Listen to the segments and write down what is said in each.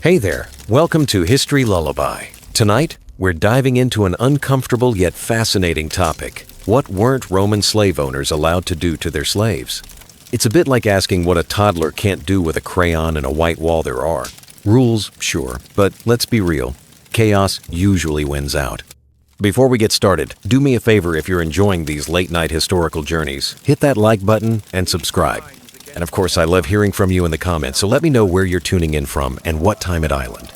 Hey there, welcome to History Lullaby. Tonight, we're diving into an uncomfortable yet fascinating topic. What weren't Roman slave owners allowed to do to their slaves? It's a bit like asking what a toddler can't do with a crayon and a white wall there are. Rules, sure, but let's be real. Chaos usually wins out. Before we get started, do me a favor if you're enjoying these late-night historical journeys. Hit that like button and subscribe. And of course, I love hearing from you in the comments, so let me know where you're tuning in from and what time at Island.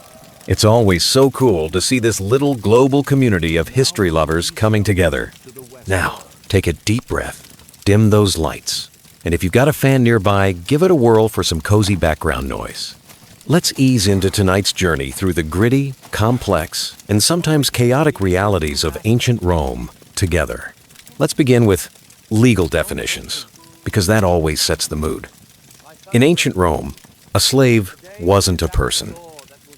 It's always so cool to see this little global community of history lovers coming together. Now, take a deep breath, dim those lights, and if you've got a fan nearby, give it a whirl for some cozy background noise. Let's ease into tonight's journey through the gritty, complex, and sometimes chaotic realities of ancient Rome together. Let's begin with legal definitions, because that always sets the mood. In ancient Rome, a slave wasn't a person.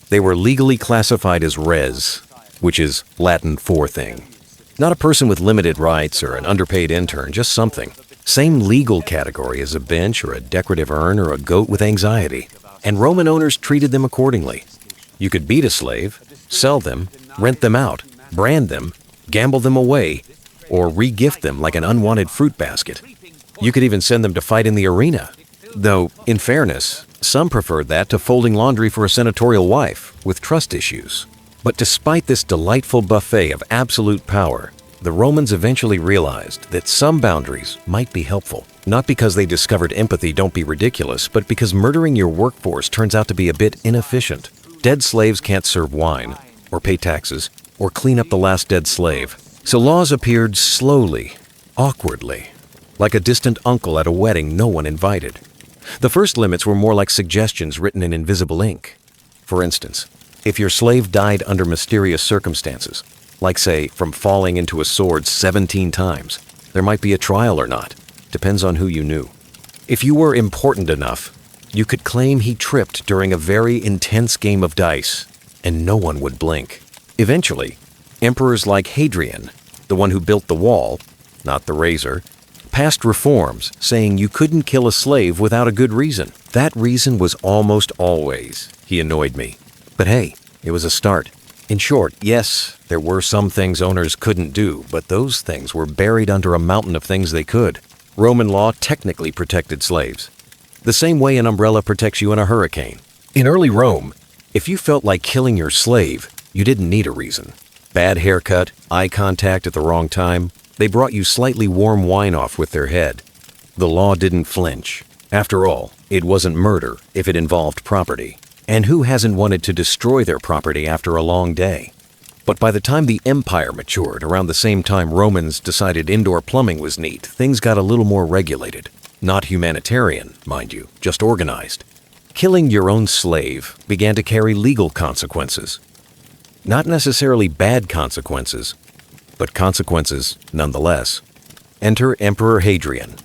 They were legally classified as res, which is Latin for thing. Not a person with limited rights or an underpaid intern, just something. Same legal category as a bench or a decorative urn or a goat with anxiety. And Roman owners treated them accordingly. You could beat a slave, sell them, rent them out, brand them, gamble them away, or re-gift them like an unwanted fruit basket. You could even send them to fight in the arena. Though, in fairness, some preferred that to folding laundry for a senatorial wife with trust issues. But despite this delightful buffet of absolute power, the Romans eventually realized that some boundaries might be helpful. Not because they discovered empathy don't be ridiculous, but because murdering your workforce turns out to be a bit inefficient. Dead slaves can't serve wine, or pay taxes, or clean up the last dead slave. So laws appeared slowly, awkwardly, like a distant uncle at a wedding no one invited. The first limits were more like suggestions written in invisible ink. For instance, if your slave died under mysterious circumstances, like say from falling into a sword 17 times, there might be a trial or not. Depends on who you knew. If you were important enough, you could claim he tripped during a very intense game of dice, and no one would blink. Eventually, emperors like Hadrian, the one who built the wall, not the razor, passed reforms saying you couldn't kill a slave without a good reason. That reason was almost always, he annoyed me. But hey, it was a start. In short, yes, there were some things owners couldn't do, but those things were buried under a mountain of things they could. Roman law technically protected slaves, the same way an umbrella protects you in a hurricane. In early Rome, if you felt like killing your slave, you didn't need a reason. Bad haircut, eye contact at the wrong time, they brought you slightly warm wine off with their head. The law didn't flinch. After all, it wasn't murder if it involved property. And who hasn't wanted to destroy their property after a long day? But by the time the empire matured, around the same time Romans decided indoor plumbing was neat, things got a little more regulated. Not humanitarian, mind you, just organized. Killing your own slave began to carry legal consequences. Not necessarily bad consequences, but consequences nonetheless. Enter Emperor Hadrian,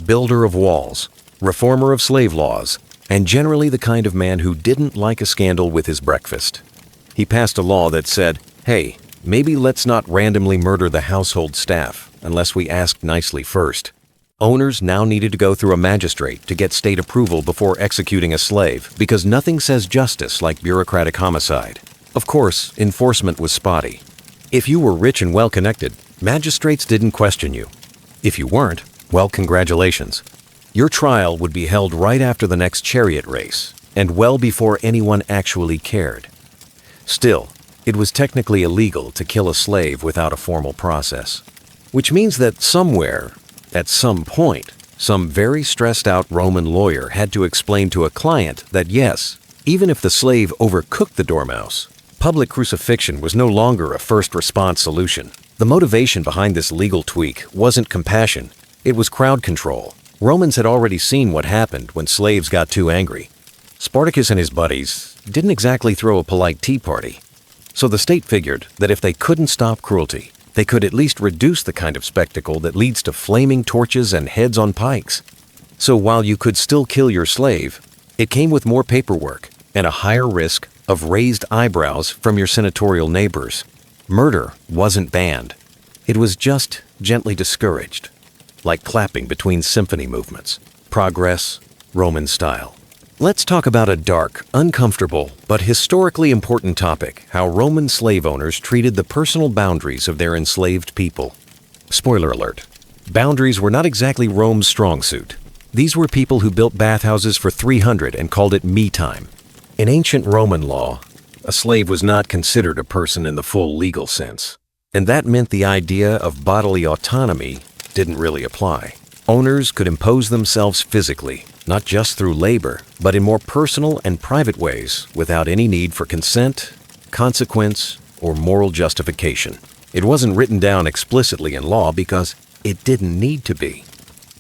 builder of walls, reformer of slave laws, and generally the kind of man who didn't like a scandal with his breakfast. He passed a law that said, hey, maybe let's not randomly murder the household staff unless we ask nicely first. Owners now needed to go through a magistrate to get state approval before executing a slave because nothing says justice like bureaucratic homicide. Of course, enforcement was spotty. If you were rich and well-connected, magistrates didn't question you. If you weren't, well, congratulations. Your trial would be held right after the next chariot race, and well before anyone actually cared. Still, it was technically illegal to kill a slave without a formal process, which means that somewhere, at some point, some very stressed-out Roman lawyer had to explain to a client that yes, even if the slave overcooked the dormouse, public crucifixion was no longer a first response solution. The motivation behind this legal tweak wasn't compassion, it was crowd control. Romans had already seen what happened when slaves got too angry. Spartacus and his buddies didn't exactly throw a polite tea party. So the state figured that if they couldn't stop cruelty, they could at least reduce the kind of spectacle that leads to flaming torches and heads on pikes. So while you could still kill your slave, it came with more paperwork and a higher risk of raised eyebrows from your senatorial neighbors. Murder wasn't banned. It was just gently discouraged, like clapping between symphony movements. Progress, Roman style. Let's talk about a dark, uncomfortable, but historically important topic: how Roman slave owners treated the personal boundaries of their enslaved people. Spoiler alert: boundaries were not exactly Rome's strong suit. These were people who built bathhouses for 300 and called it me time. In ancient Roman law, a slave was not considered a person in the full legal sense, and that meant the idea of bodily autonomy didn't really apply. Owners could impose themselves physically, not just through labor, but in more personal and private ways without any need for consent, consequence, or moral justification. It wasn't written down explicitly in law because it didn't need to be.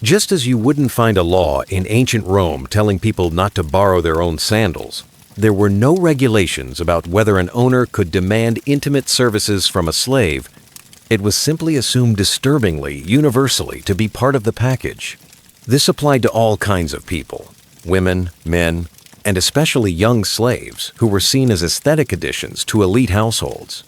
Just as you wouldn't find a law in ancient Rome telling people not to borrow their own sandals, there were no regulations about whether an owner could demand intimate services from a slave. It was simply assumed disturbingly, universally, to be part of the package. This applied to all kinds of people: women, men, and especially young slaves who were seen as aesthetic additions to elite households.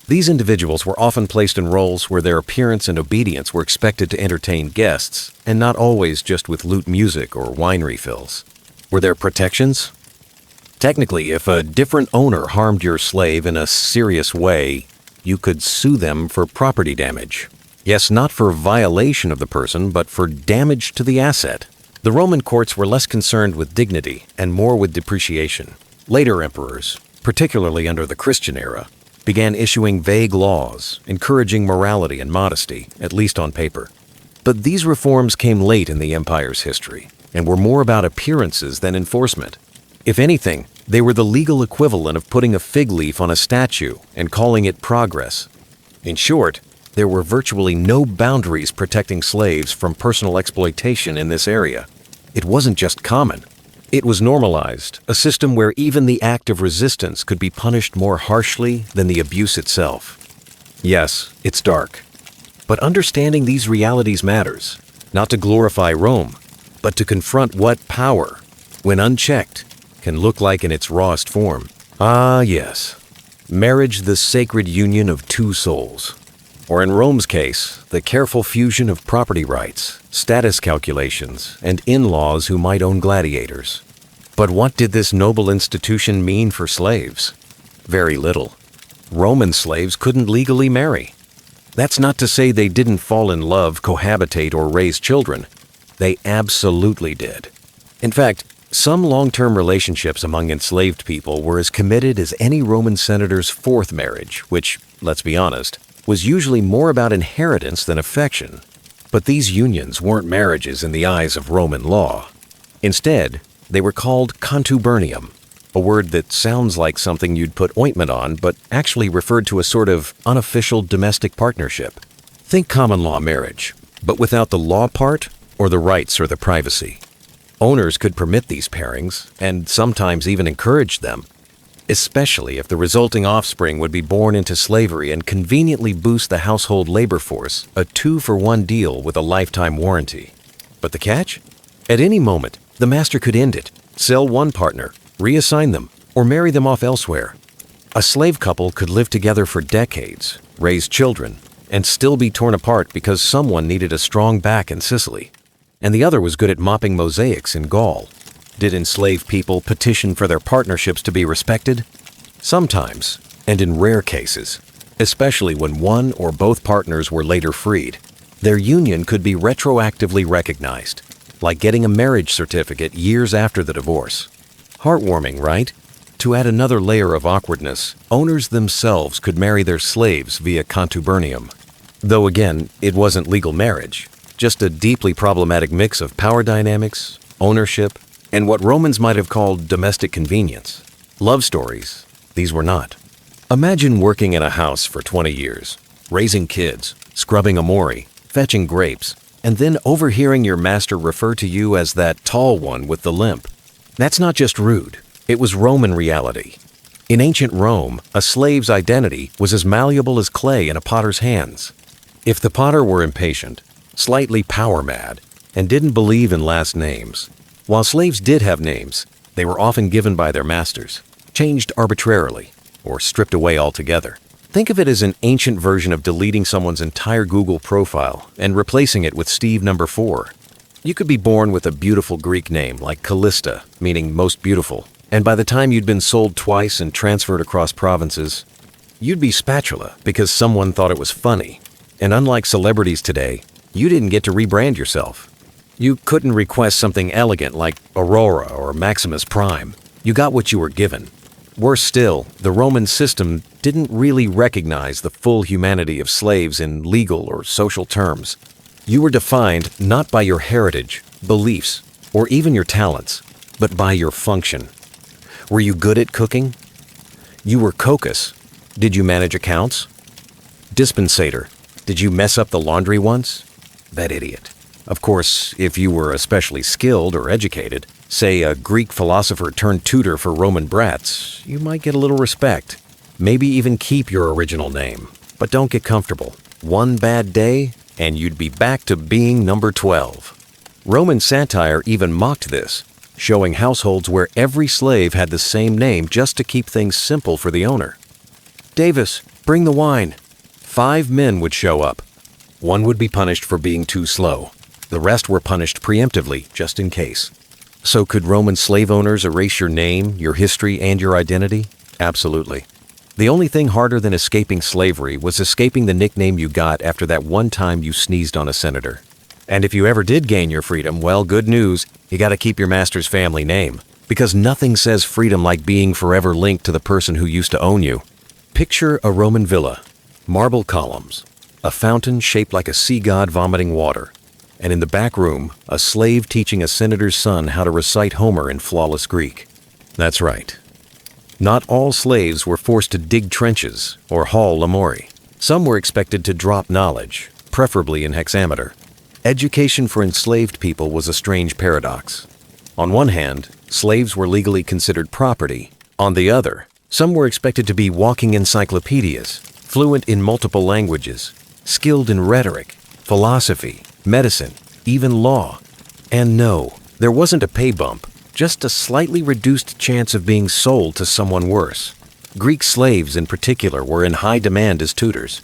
These individuals were often placed in roles where their appearance and obedience were expected to entertain guests, and not always just with lute music or wine refills. Were there protections? Technically, if a different owner harmed your slave in a serious way, you could sue them for property damage. Yes, not for violation of the person, but for damage to the asset. The Roman courts were less concerned with dignity and more with depreciation. Later emperors, particularly under the Christian era, began issuing vague laws, encouraging morality and modesty, at least on paper. But these reforms came late in the empire's history, and were more about appearances than enforcement. If anything, they were the legal equivalent of putting a fig leaf on a statue and calling it progress. In short, there were virtually no boundaries protecting slaves from personal exploitation in this area. It wasn't just common. It was normalized, a system where even the act of resistance could be punished more harshly than the abuse itself. Yes, it's dark. But understanding these realities matters, not to glorify Rome, but to confront what power, when unchecked, can look like in its rawest form. Ah, yes. Marriage, the sacred union of two souls. Or in Rome's case, the careful fusion of property rights, status calculations, and in-laws who might own gladiators. But what did this noble institution mean for slaves? Very little. Roman slaves couldn't legally marry. That's not to say they didn't fall in love, cohabitate, or raise children. They absolutely did. In fact, some long-term relationships among enslaved people were as committed as any Roman senator's fourth marriage, which, let's be honest, was usually more about inheritance than affection. But these unions weren't marriages in the eyes of Roman law. Instead, they were called contubernium, a word that sounds like something you'd put ointment on, but actually referred to a sort of unofficial domestic partnership. Think common law marriage, but without the law part or the rights or the privacy. Owners could permit these pairings, and sometimes even encourage them, especially if the resulting offspring would be born into slavery and conveniently boost the household labor force, a 2-for-1 deal with a lifetime warranty. But the catch? At any moment, the master could end it, sell one partner, reassign them, or marry them off elsewhere. A slave couple could live together for decades, raise children, and still be torn apart because someone needed a strong back in Sicily, and the other was good at mopping mosaics in Gaul. Did enslaved people petition for their partnerships to be respected? Sometimes, and in rare cases, especially when one or both partners were later freed, their union could be retroactively recognized, like getting a marriage certificate years after the divorce. Heartwarming, right? To add another layer of awkwardness, owners themselves could marry their slaves via contubernium. Though again, it wasn't legal marriage, just a deeply problematic mix of power dynamics, ownership, and what Romans might have called domestic convenience. Love stories, these were not. Imagine working in a house for 20 years, raising kids, scrubbing amori, fetching grapes, and then overhearing your master refer to you as that tall one with the limp. That's not just rude, it was Roman reality. In ancient Rome, a slave's identity was as malleable as clay in a potter's hands. If the potter were impatient, slightly power-mad, and didn't believe in last names, while slaves did have names, they were often given by their masters, changed arbitrarily, or stripped away altogether. Think of it as an ancient version of deleting someone's entire Google profile and replacing it with Steve number 4. You could be born with a beautiful Greek name like Callista, meaning most beautiful, and by the time you'd been sold twice and transferred across provinces, you'd be Spatula because someone thought it was funny. And unlike celebrities today, you didn't get to rebrand yourself. You couldn't request something elegant like Aurora or Maximus Prime. You got what you were given. Worse still, the Roman system didn't really recognize the full humanity of slaves in legal or social terms. You were defined not by your heritage, beliefs, or even your talents, but by your function. Were you good at cooking? You were Cocus. Did you manage accounts? Dispensator. Did you mess up the laundry once? That idiot. Of course, if you were especially skilled or educated, say a Greek philosopher turned tutor for Roman brats, you might get a little respect. Maybe even keep your original name. But don't get comfortable. One bad day, and you'd be back to being number 12. Roman satire even mocked this, showing households where every slave had the same name just to keep things simple for the owner. Davis, bring the wine. 5 men would show up. One would be punished for being too slow. The rest were punished preemptively, just in case. So could Roman slave owners erase your name, your history, and your identity? Absolutely. The only thing harder than escaping slavery was escaping the nickname you got after that one time you sneezed on a senator. And if you ever did gain your freedom, well, good news, you gotta keep your master's family name. Because nothing says freedom like being forever linked to the person who used to own you. Picture a Roman villa, marble columns, a fountain shaped like a sea god vomiting water, and in the back room, a slave teaching a senator's son how to recite Homer in flawless Greek. That's right. Not all slaves were forced to dig trenches or haul lamori. Some were expected to drop knowledge, preferably in hexameter. Education for enslaved people was a strange paradox. On one hand, slaves were legally considered property. On the other, some were expected to be walking encyclopedias, fluent in multiple languages, skilled in rhetoric, philosophy, medicine, even law. And no, there wasn't a pay bump, just a slightly reduced chance of being sold to someone worse. Greek slaves in particular were in high demand as tutors.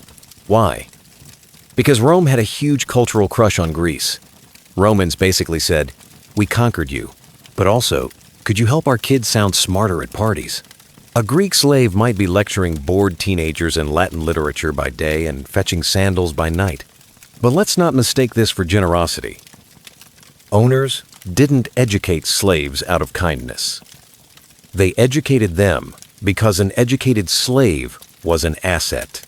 Why? Because Rome had a huge cultural crush on Greece. Romans basically said, "We conquered you, but also, could you help our kids sound smarter at parties?" A Greek slave might be lecturing bored teenagers in Latin literature by day and fetching sandals by night. But let's not mistake this for generosity. Owners didn't educate slaves out of kindness. They educated them because an educated slave was an asset.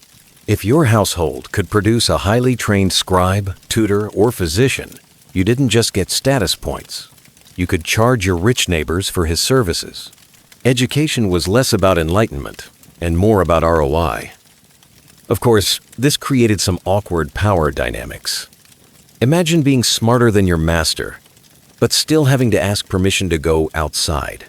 If your household could produce a highly trained scribe, tutor, or physician, you didn't just get status points. You could charge your rich neighbors for his services. Education was less about enlightenment and more about ROI. Of course, this created some awkward power dynamics. Imagine being smarter than your master, but still having to ask permission to go outside.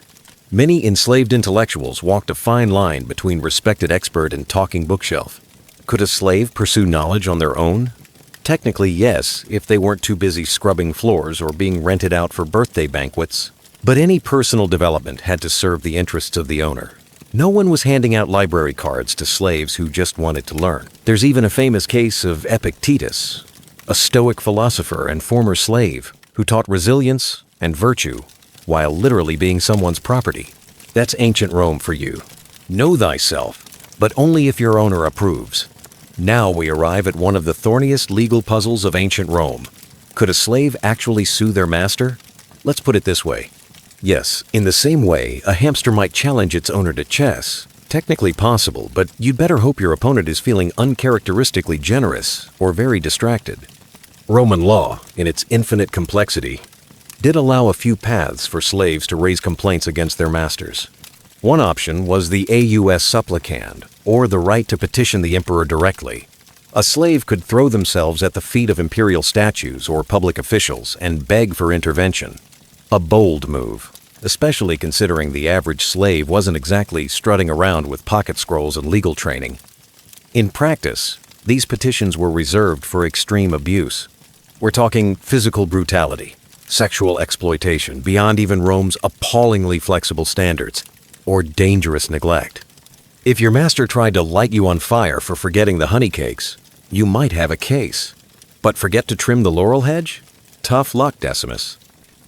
Many enslaved intellectuals walked a fine line between respected expert and talking bookshelf. Could a slave pursue knowledge on their own? Technically, yes, if they weren't too busy scrubbing floors or being rented out for birthday banquets. But any personal development had to serve the interests of the owner. No one was handing out library cards to slaves who just wanted to learn. There's even a famous case of Epictetus, a Stoic philosopher and former slave who taught resilience and virtue while literally being someone's property. That's ancient Rome for you. Know thyself, but only if your owner approves. Now we arrive at one of the thorniest legal puzzles of ancient Rome. Could a slave actually sue their master? Let's put it this way. Yes, in the same way, a hamster might challenge its owner to chess. Technically possible, but you'd better hope your opponent is feeling uncharacteristically generous or very distracted. Roman law, in its infinite complexity, did allow a few paths for slaves to raise complaints against their masters. One option was the AUS supplicand, or the right to petition the emperor directly. A slave could throw themselves at the feet of imperial statues or public officials and beg for intervention. A bold move, especially considering the average slave wasn't exactly strutting around with pocket scrolls and legal training. In practice, these petitions were reserved for extreme abuse. We're talking physical brutality, sexual exploitation beyond even Rome's appallingly flexible standards, or dangerous neglect. If your master tried to light you on fire for forgetting the honey cakes, you might have a case. But forget to trim the laurel hedge? Tough luck, Decimus.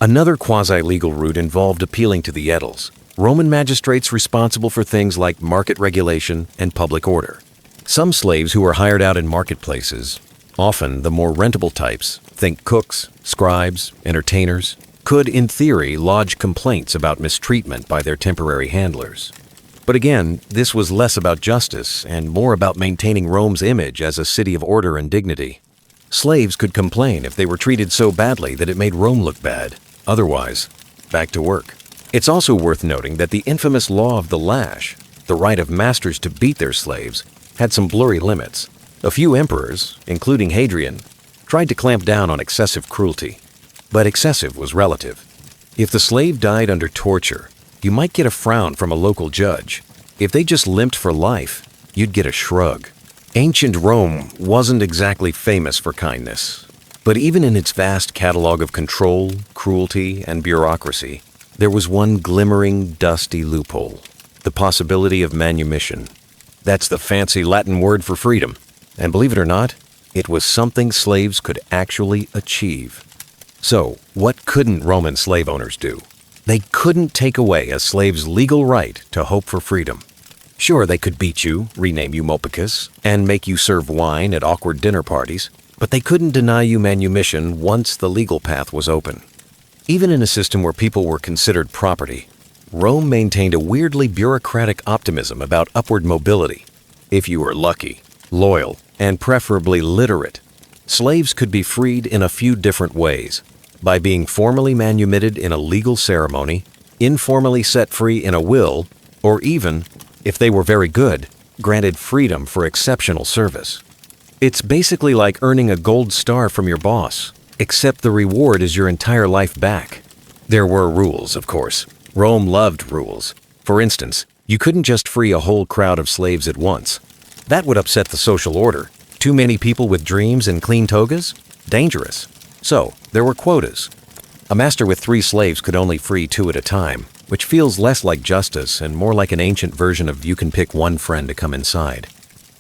Another quasi-legal route involved appealing to the aediles, Roman magistrates responsible for things like market regulation and public order. Some slaves who were hired out in marketplaces, often the more rentable types, think cooks, scribes, entertainers, could in theory lodge complaints about mistreatment by their temporary handlers. But again, this was less about justice and more about maintaining Rome's image as a city of order and dignity. Slaves could complain if they were treated so badly that it made Rome look bad. Otherwise, back to work. It's also worth noting that the infamous law of the lash, the right of masters to beat their slaves, had some blurry limits. A few emperors, including Hadrian, tried to clamp down on excessive cruelty. But excessive was relative. If the slave died under torture, you might get a frown from a local judge. If they just limped for life, you'd get a shrug. Ancient Rome wasn't exactly famous for kindness. But even in its vast catalog of control, cruelty, and bureaucracy, there was one glimmering, dusty loophole: the possibility of manumission. That's the fancy Latin word for freedom. And believe it or not, it was something slaves could actually achieve. So, what couldn't Roman slave owners do? They couldn't take away a slave's legal right to hope for freedom. Sure, they could beat you, rename you Mopicus, and make you serve wine at awkward dinner parties, but they couldn't deny you manumission once the legal path was open. Even in a system where people were considered property, Rome maintained a weirdly bureaucratic optimism about upward mobility. If you were lucky, loyal, and preferably literate, slaves could be freed in a few different ways: by being formally manumitted in a legal ceremony, informally set free in a will, or even, if they were very good, granted freedom for exceptional service. It's basically like earning a gold star from your boss, except the reward is your entire life back. There were rules, of course. Rome loved rules. For instance, you couldn't just free a whole crowd of slaves at once. That would upset the social order. Too many people with dreams and clean togas? Dangerous. So, there were quotas. A master with 3 slaves could only free 2 at a time, which feels less like justice and more like an ancient version of you can pick one friend to come inside.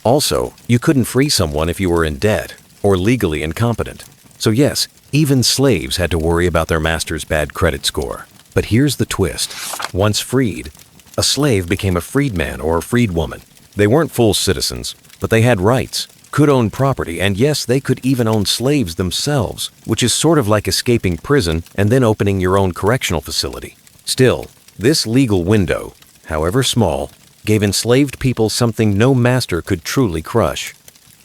Also, you couldn't free someone if you were in debt or legally incompetent. So yes, even slaves had to worry about their master's bad credit score. But here's the twist. Once freed, a slave became a freedman or a freedwoman. They weren't full citizens, but they had rights, could own property, and yes, they could even own slaves themselves, which is sort of like escaping prison and then opening your own correctional facility. Still, this legal window, however small, gave enslaved people something no master could truly crush: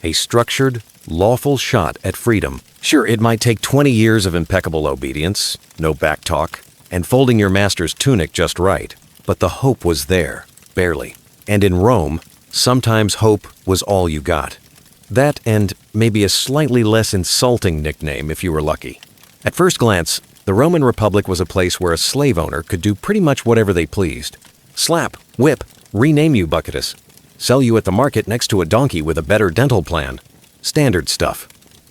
a structured, lawful shot at freedom. Sure, it might take 20 years of impeccable obedience, no backtalk, and folding your master's tunic just right, but the hope was there, barely. And in Rome, sometimes hope was all you got. That and maybe a slightly less insulting nickname if you were lucky. At first glance, the Roman Republic was a place where a slave owner could do pretty much whatever they pleased. Slap, whip, rename you Bucketus, sell you at the market next to a donkey with a better dental plan. Standard stuff.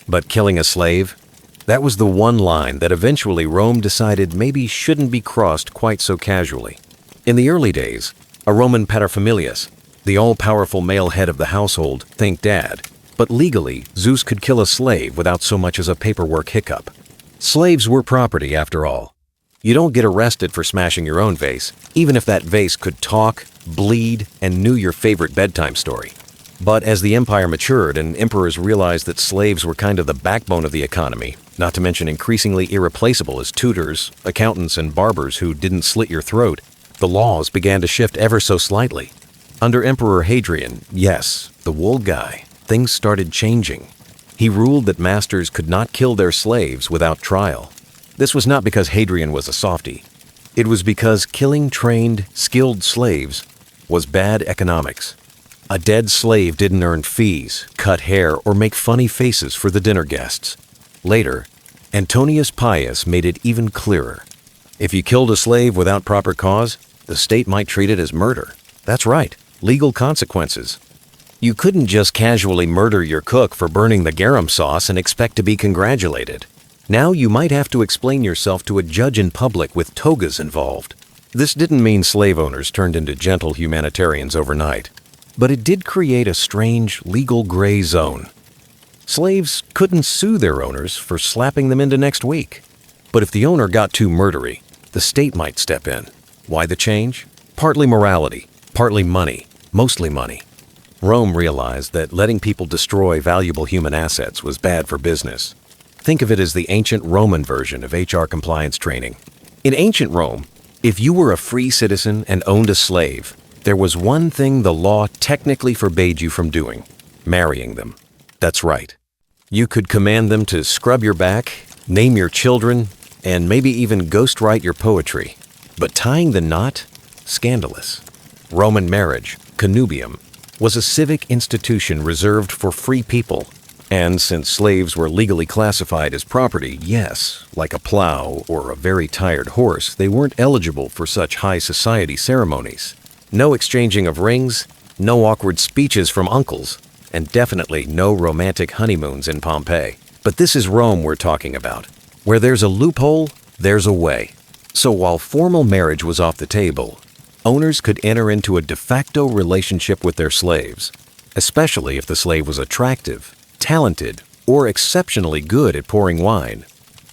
But killing a slave? That was the one line that eventually Rome decided maybe shouldn't be crossed quite so casually. In the early days, a Roman paterfamilias, the all-powerful male head of the household, think dad, but legally, Zeus could kill a slave without so much as a paperwork hiccup. Slaves were property, after all. You don't get arrested for smashing your own vase, even if that vase could talk, bleed, and knew your favorite bedtime story. But as the empire matured and emperors realized that slaves were kind of the backbone of the economy, not to mention increasingly irreplaceable as tutors, accountants, and barbers who didn't slit your throat, the laws began to shift ever so slightly. Under Emperor Hadrian, yes, the wool guy, things started changing. He ruled that masters could not kill their slaves without trial. This was not because Hadrian was a softie. It was because killing trained, skilled slaves was bad economics. A dead slave didn't earn fees, cut hair, or make funny faces for the dinner guests. Later, Antonius Pius made it even clearer. If you killed a slave without proper cause, the state might treat it as murder. That's right, legal consequences. You couldn't just casually murder your cook for burning the garum sauce and expect to be congratulated. Now you might have to explain yourself to a judge in public with togas involved. This didn't mean slave owners turned into gentle humanitarians overnight, but it did create a strange legal gray zone. Slaves couldn't sue their owners for slapping them into next week. But if the owner got too murdery, the state might step in. Why the change? Partly morality, partly money, mostly money. Rome realized that letting people destroy valuable human assets was bad for business. Think of it as the ancient Roman version of HR compliance training. In ancient Rome, if you were a free citizen and owned a slave, there was one thing the law technically forbade you from doing: marrying them. That's right. You could command them to scrub your back, name your children, and maybe even ghostwrite your poetry. But tying the knot? Scandalous. Roman marriage, connubium, was a civic institution reserved for free people. And since slaves were legally classified as property, yes, like a plow or a very tired horse, they weren't eligible for such high society ceremonies. No exchanging of rings, no awkward speeches from uncles, and definitely no romantic honeymoons in Pompeii. But this is Rome we're talking about. Where there's a loophole, there's a way. So while formal marriage was off the table, owners could enter into a de facto relationship with their slaves, especially if the slave was attractive, talented, or exceptionally good at pouring wine.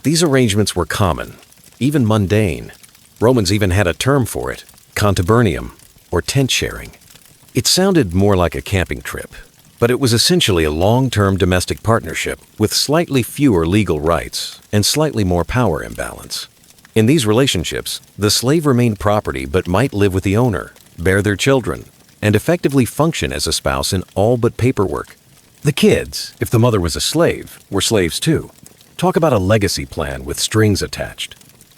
These arrangements were common, even mundane. Romans even had a term for it: contubernium, or tent sharing. It sounded more like a camping trip, but it was essentially a long-term domestic partnership with slightly fewer legal rights and slightly more power imbalance. In these relationships, the slave remained property but might live with the owner, bear their children, and effectively function as a spouse in all but paperwork. The kids, if the mother was a slave, were slaves too. Talk about a legacy plan with strings attached.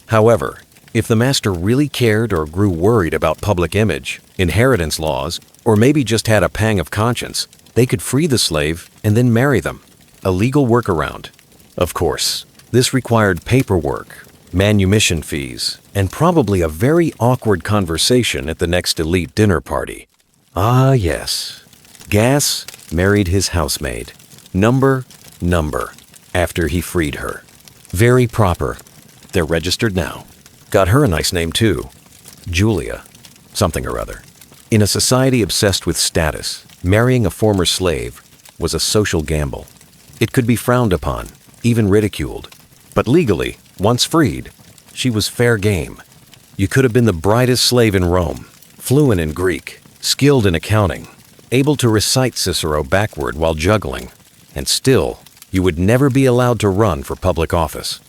However, if the master really cared or grew worried about public image, inheritance laws, or maybe just had a pang of conscience, they could free the slave and then marry them. A legal workaround. Of course, this required paperwork, manumission fees, and probably a very awkward conversation at the next elite dinner party. Ah, yes. Gas married his housemaid. Number, after he freed her. Very proper. They're registered now. Got her a nice name too. Julia. Something or other. In a society obsessed with status, marrying a former slave was a social gamble. It could be frowned upon, even ridiculed. But legally, once freed, she was fair game. You could have been the brightest slave in Rome, fluent in Greek, skilled in accounting, able to recite Cicero backward while juggling, and still, you would never be allowed to run for public office.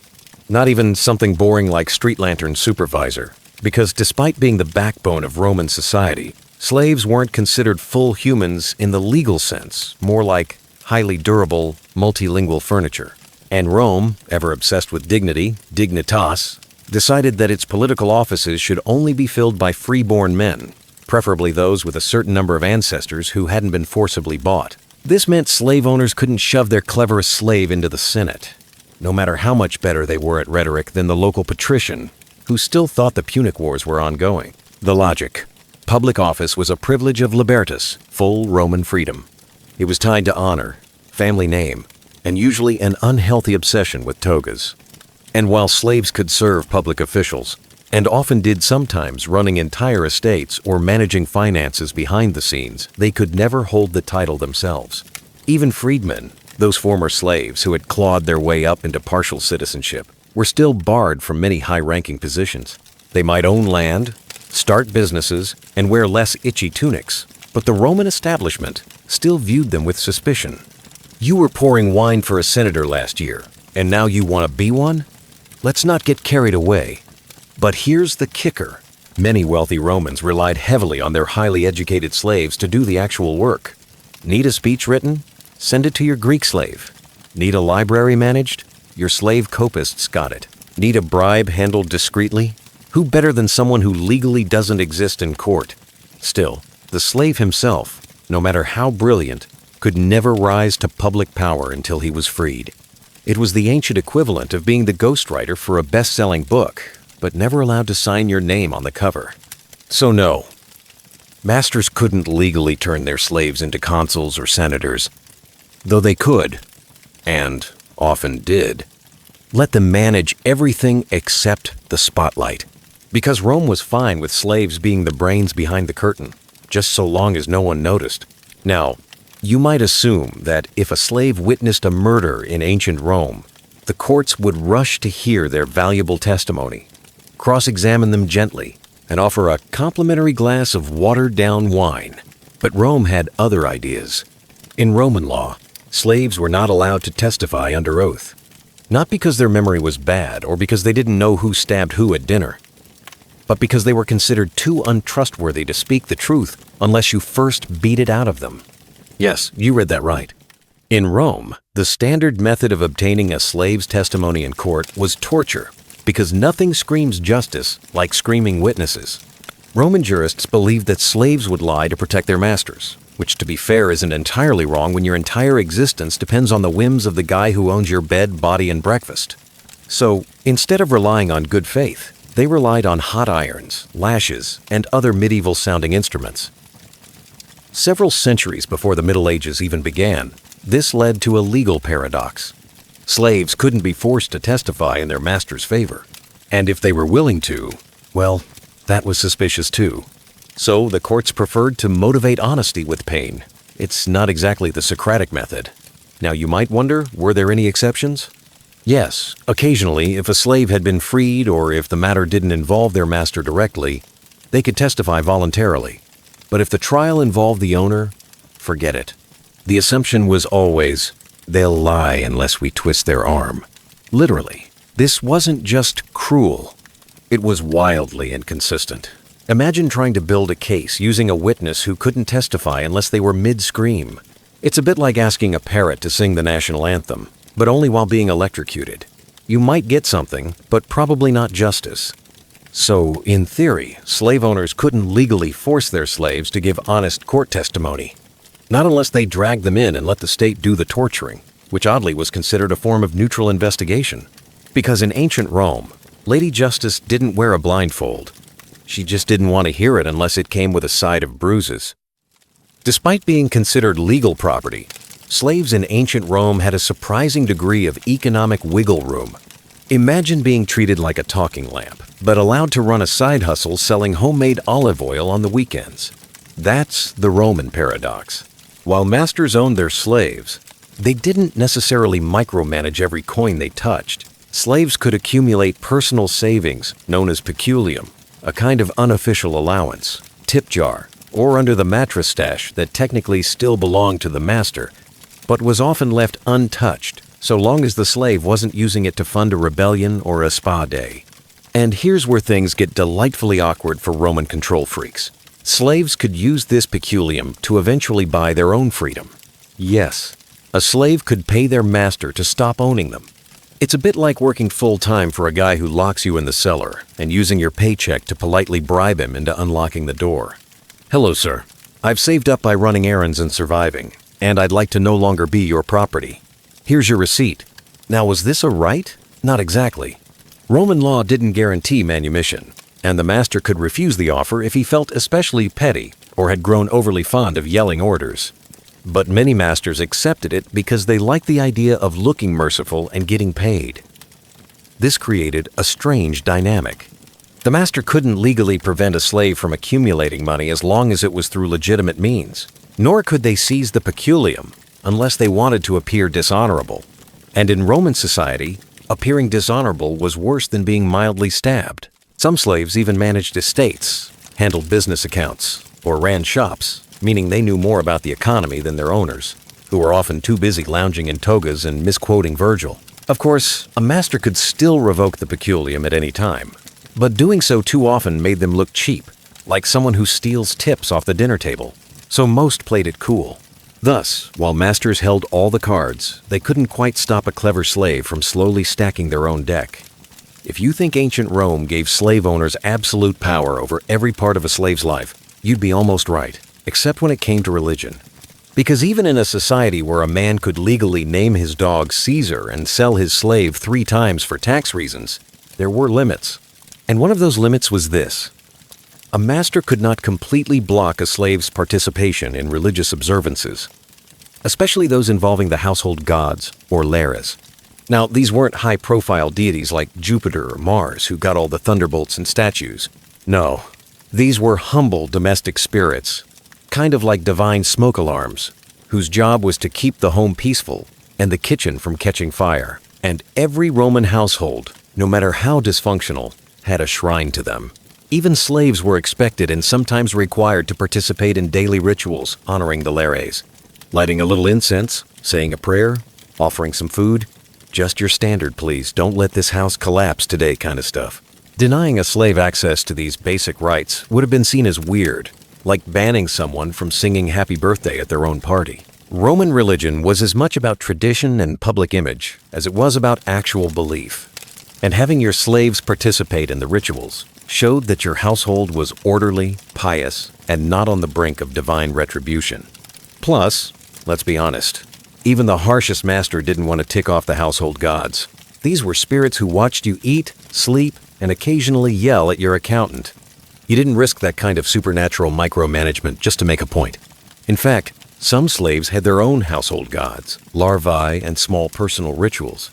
Not even something boring like street lantern supervisor, because despite being the backbone of Roman society, slaves weren't considered full humans in the legal sense, more like highly durable, multilingual furniture. And Rome, ever obsessed with dignity, dignitas, decided that its political offices should only be filled by freeborn men, preferably those with a certain number of ancestors who hadn't been forcibly bought. This meant slave owners couldn't shove their cleverest slave into the Senate, no matter how much better they were at rhetoric than the local patrician, who still thought the Punic Wars were ongoing. The logic: public office was a privilege of libertas, full Roman freedom. It was tied to honor, family name, and usually an unhealthy obsession with togas. And while slaves could serve public officials, and often did sometimes running entire estates or managing finances behind the scenes, they could never hold the title themselves. Even freedmen, those former slaves who had clawed their way up into partial citizenship, were still barred from many high-ranking positions. They might own land, start businesses, and wear less itchy tunics, but the Roman establishment still viewed them with suspicion. You were pouring wine for a senator last year, and now you want to be one? Let's not get carried away. But here's the kicker. Many wealthy Romans relied heavily on their highly educated slaves to do the actual work. Need a speech written? Send it to your Greek slave. Need a library managed? Your slave copists got it. Need a bribe handled discreetly? Who better than someone who legally doesn't exist in court? Still, the slave himself, no matter how brilliant, could never rise to public power until he was freed. It was the ancient equivalent of being the ghostwriter for a best-selling book, but never allowed to sign your name on the cover. So no, masters couldn't legally turn their slaves into consuls or senators, though they could, and often did, let them manage everything except the spotlight. Because Rome was fine with slaves being the brains behind the curtain, just so long as no one noticed. Now, You might assume that if a slave witnessed a murder in ancient Rome, the courts would rush to hear their valuable testimony, cross-examine them gently, and offer a complimentary glass of watered-down wine. But Rome had other ideas. In Roman law, slaves were not allowed to testify under oath. Not because their memory was bad or because they didn't know who stabbed who at dinner, but because they were considered too untrustworthy to speak the truth unless you first beat it out of them. Yes, you read that right. In Rome, the standard method of obtaining a slave's testimony in court was torture, because nothing screams justice like screaming witnesses. Roman jurists believed that slaves would lie to protect their masters, which to be fair isn't entirely wrong when your entire existence depends on the whims of the guy who owns your bed, body, and breakfast. So, instead of relying on good faith, they relied on hot irons, lashes, and other medieval-sounding instruments. Several centuries before the Middle Ages even began, this led to a legal paradox. Slaves couldn't be forced to testify in their master's favor. And if they were willing to, well, that was suspicious too. So the courts preferred to motivate honesty with pain. It's not exactly the Socratic method. Now you might wonder, were there any exceptions? Yes, occasionally, if a slave had been freed or if the matter didn't involve their master directly, they could testify voluntarily. But if the trial involved the owner, forget it. The assumption was always, they'll lie unless we twist their arm. Literally, this wasn't just cruel. It was wildly inconsistent. Imagine trying to build a case using a witness who couldn't testify unless they were mid-scream. It's a bit like asking a parrot to sing the national anthem, but only while being electrocuted. You might get something, but probably not justice. So, in theory, slave owners couldn't legally force their slaves to give honest court testimony. Not unless they dragged them in and let the state do the torturing, which oddly was considered a form of neutral investigation. Because in ancient Rome, Lady Justice didn't wear a blindfold. She just didn't want to hear it unless it came with a side of bruises. Despite being considered legal property, slaves in ancient Rome had a surprising degree of economic wiggle room. Imagine being treated like a talking lamp, but allowed to run a side hustle selling homemade olive oil on the weekends. That's the Roman paradox. While masters owned their slaves, they didn't necessarily micromanage every coin they touched. Slaves could accumulate personal savings, known as peculium, a kind of unofficial allowance, tip jar, or under the mattress stash that technically still belonged to the master, but was often left untouched, so long as the slave wasn't using it to fund a rebellion or a spa day. And here's where things get delightfully awkward for Roman control freaks. Slaves could use this peculium to eventually buy their own freedom. Yes, a slave could pay their master to stop owning them. It's a bit like working full-time for a guy who locks you in the cellar and using your paycheck to politely bribe him into unlocking the door. Hello, sir. I've saved up by running errands and surviving, and I'd like to no longer be your property. Here's your receipt. Now, was this a right? Not exactly. Roman law didn't guarantee manumission, and the master could refuse the offer if he felt especially petty or had grown overly fond of yelling orders. But many masters accepted it because they liked the idea of looking merciful and getting paid. This created a strange dynamic. The master couldn't legally prevent a slave from accumulating money as long as it was through legitimate means, nor could they seize the peculium unless they wanted to appear dishonorable. And in Roman society, appearing dishonorable was worse than being mildly stabbed. Some slaves even managed estates, handled business accounts, or ran shops, meaning they knew more about the economy than their owners, who were often too busy lounging in togas and misquoting Virgil. Of course, a master could still revoke the peculium at any time, but doing so too often made them look cheap, like someone who steals tips off the dinner table, so most played it cool. Thus, while masters held all the cards, they couldn't quite stop a clever slave from slowly stacking their own deck. If you think ancient Rome gave slave owners absolute power over every part of a slave's life, you'd be almost right, except when it came to religion. Because even in a society where a man could legally name his dog Caesar and sell his slave 3 times for tax reasons, there were limits. And one of those limits was this. A master could not completely block a slave's participation in religious observances, especially those involving the household gods, or lares. Now, these weren't high-profile deities like Jupiter or Mars who got all the thunderbolts and statues. No, these were humble domestic spirits, kind of like divine smoke alarms, whose job was to keep the home peaceful and the kitchen from catching fire. And every Roman household, no matter how dysfunctional, had a shrine to them. Even slaves were expected and sometimes required to participate in daily rituals honoring the lares. Lighting a little incense, saying a prayer, offering some food. Just your standard, please. Don't let this house collapse today kind of stuff. Denying a slave access to these basic rites would have been seen as weird, like banning someone from singing happy birthday at their own party. Roman religion was as much about tradition and public image as it was about actual belief. And having your slaves participate in the rituals showed that your household was orderly, pious, and not on the brink of divine retribution. Plus, let's be honest, even the harshest master didn't want to tick off the household gods. These were spirits who watched you eat, sleep, and occasionally yell at your accountant. You didn't risk that kind of supernatural micromanagement just to make a point. In fact, some slaves had their own household gods, larvae, and small personal rituals.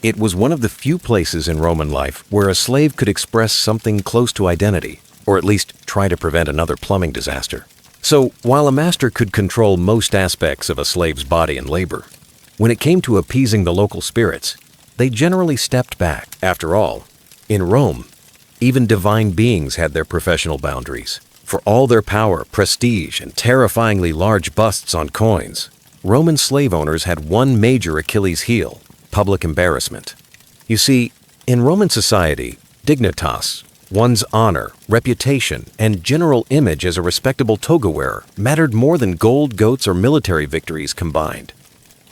It was one of the few places in Roman life where a slave could express something close to identity, or at least try to prevent another plumbing disaster. So, while a master could control most aspects of a slave's body and labor, when it came to appeasing the local spirits, they generally stepped back. After all, in Rome, even divine beings had their professional boundaries. For all their power, prestige, and terrifyingly large busts on coins, Roman slave owners had one major Achilles heel: public embarrassment. You see, in Roman society, dignitas, one's honor, reputation, and general image as a respectable toga wearer mattered more than gold, goats, or military victories combined.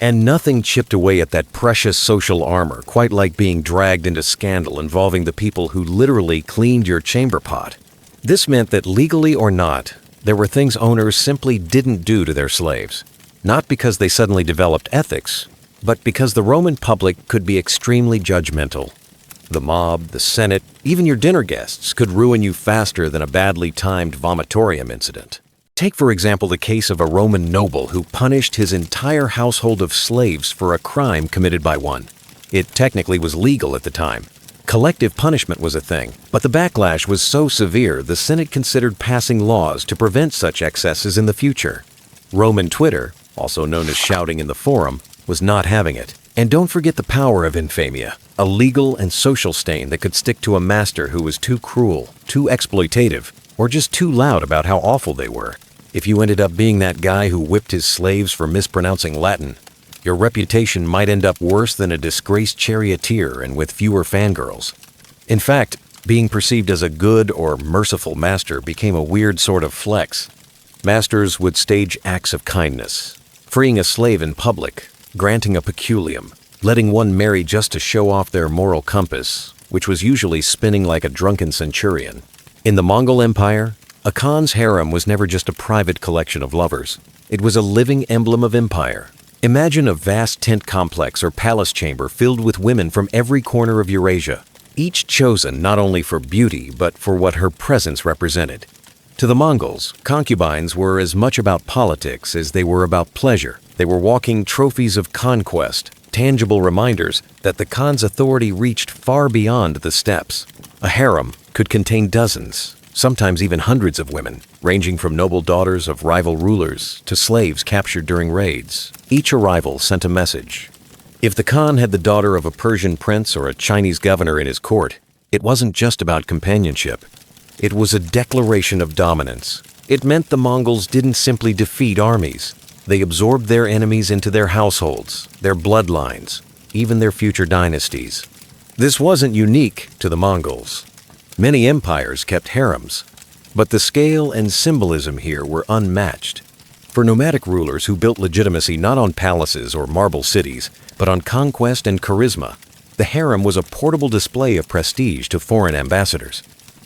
And nothing chipped away at that precious social armor quite like being dragged into scandal involving the people who literally cleaned your chamber pot. This meant that legally or not, there were things owners simply didn't do to their slaves. Not because they suddenly developed ethics, but because the Roman public could be extremely judgmental. The mob, the Senate, even your dinner guests could ruin you faster than a badly timed vomitorium incident. Take, for example, the case of a Roman noble who punished his entire household of slaves for a crime committed by one. It technically was legal at the time. Collective punishment was a thing, but the backlash was so severe the Senate considered passing laws to prevent such excesses in the future. Roman Twitter, also known as shouting in the forum, was not having it. And don't forget the power of infamia, a legal and social stain that could stick to a master who was too cruel, too exploitative, or just too loud about how awful they were. If you ended up being that guy who whipped his slaves for mispronouncing Latin, your reputation might end up worse than a disgraced charioteer and with fewer fangirls. In fact, being perceived as a good or merciful master became a weird sort of flex. Masters would stage acts of kindness, freeing a slave in public, granting a peculium, letting one marry just to show off their moral compass, which was usually spinning like a drunken centurion. In the Mongol Empire, a Khan's harem was never just a private collection of lovers. It was a living emblem of empire. Imagine a vast tent complex or palace chamber filled with women from every corner of Eurasia, each chosen not only for beauty but for what her presence represented. To the Mongols, concubines were as much about politics as they were about pleasure. They were walking trophies of conquest, tangible reminders that the Khan's authority reached far beyond the steppes. A harem could contain dozens, sometimes even hundreds of women, ranging from noble daughters of rival rulers to slaves captured during raids. Each arrival sent a message. If the Khan had the daughter of a Persian prince or a Chinese governor in his court, it wasn't just about companionship. It was a declaration of dominance. It meant the Mongols didn't simply defeat armies. They absorbed their enemies into their households, their bloodlines, even their future dynasties. This wasn't unique to the Mongols. Many empires kept harems, but the scale and symbolism here were unmatched. For nomadic rulers who built legitimacy not on palaces or marble cities, but on conquest and charisma, the harem was a portable display of prestige to foreign ambassadors.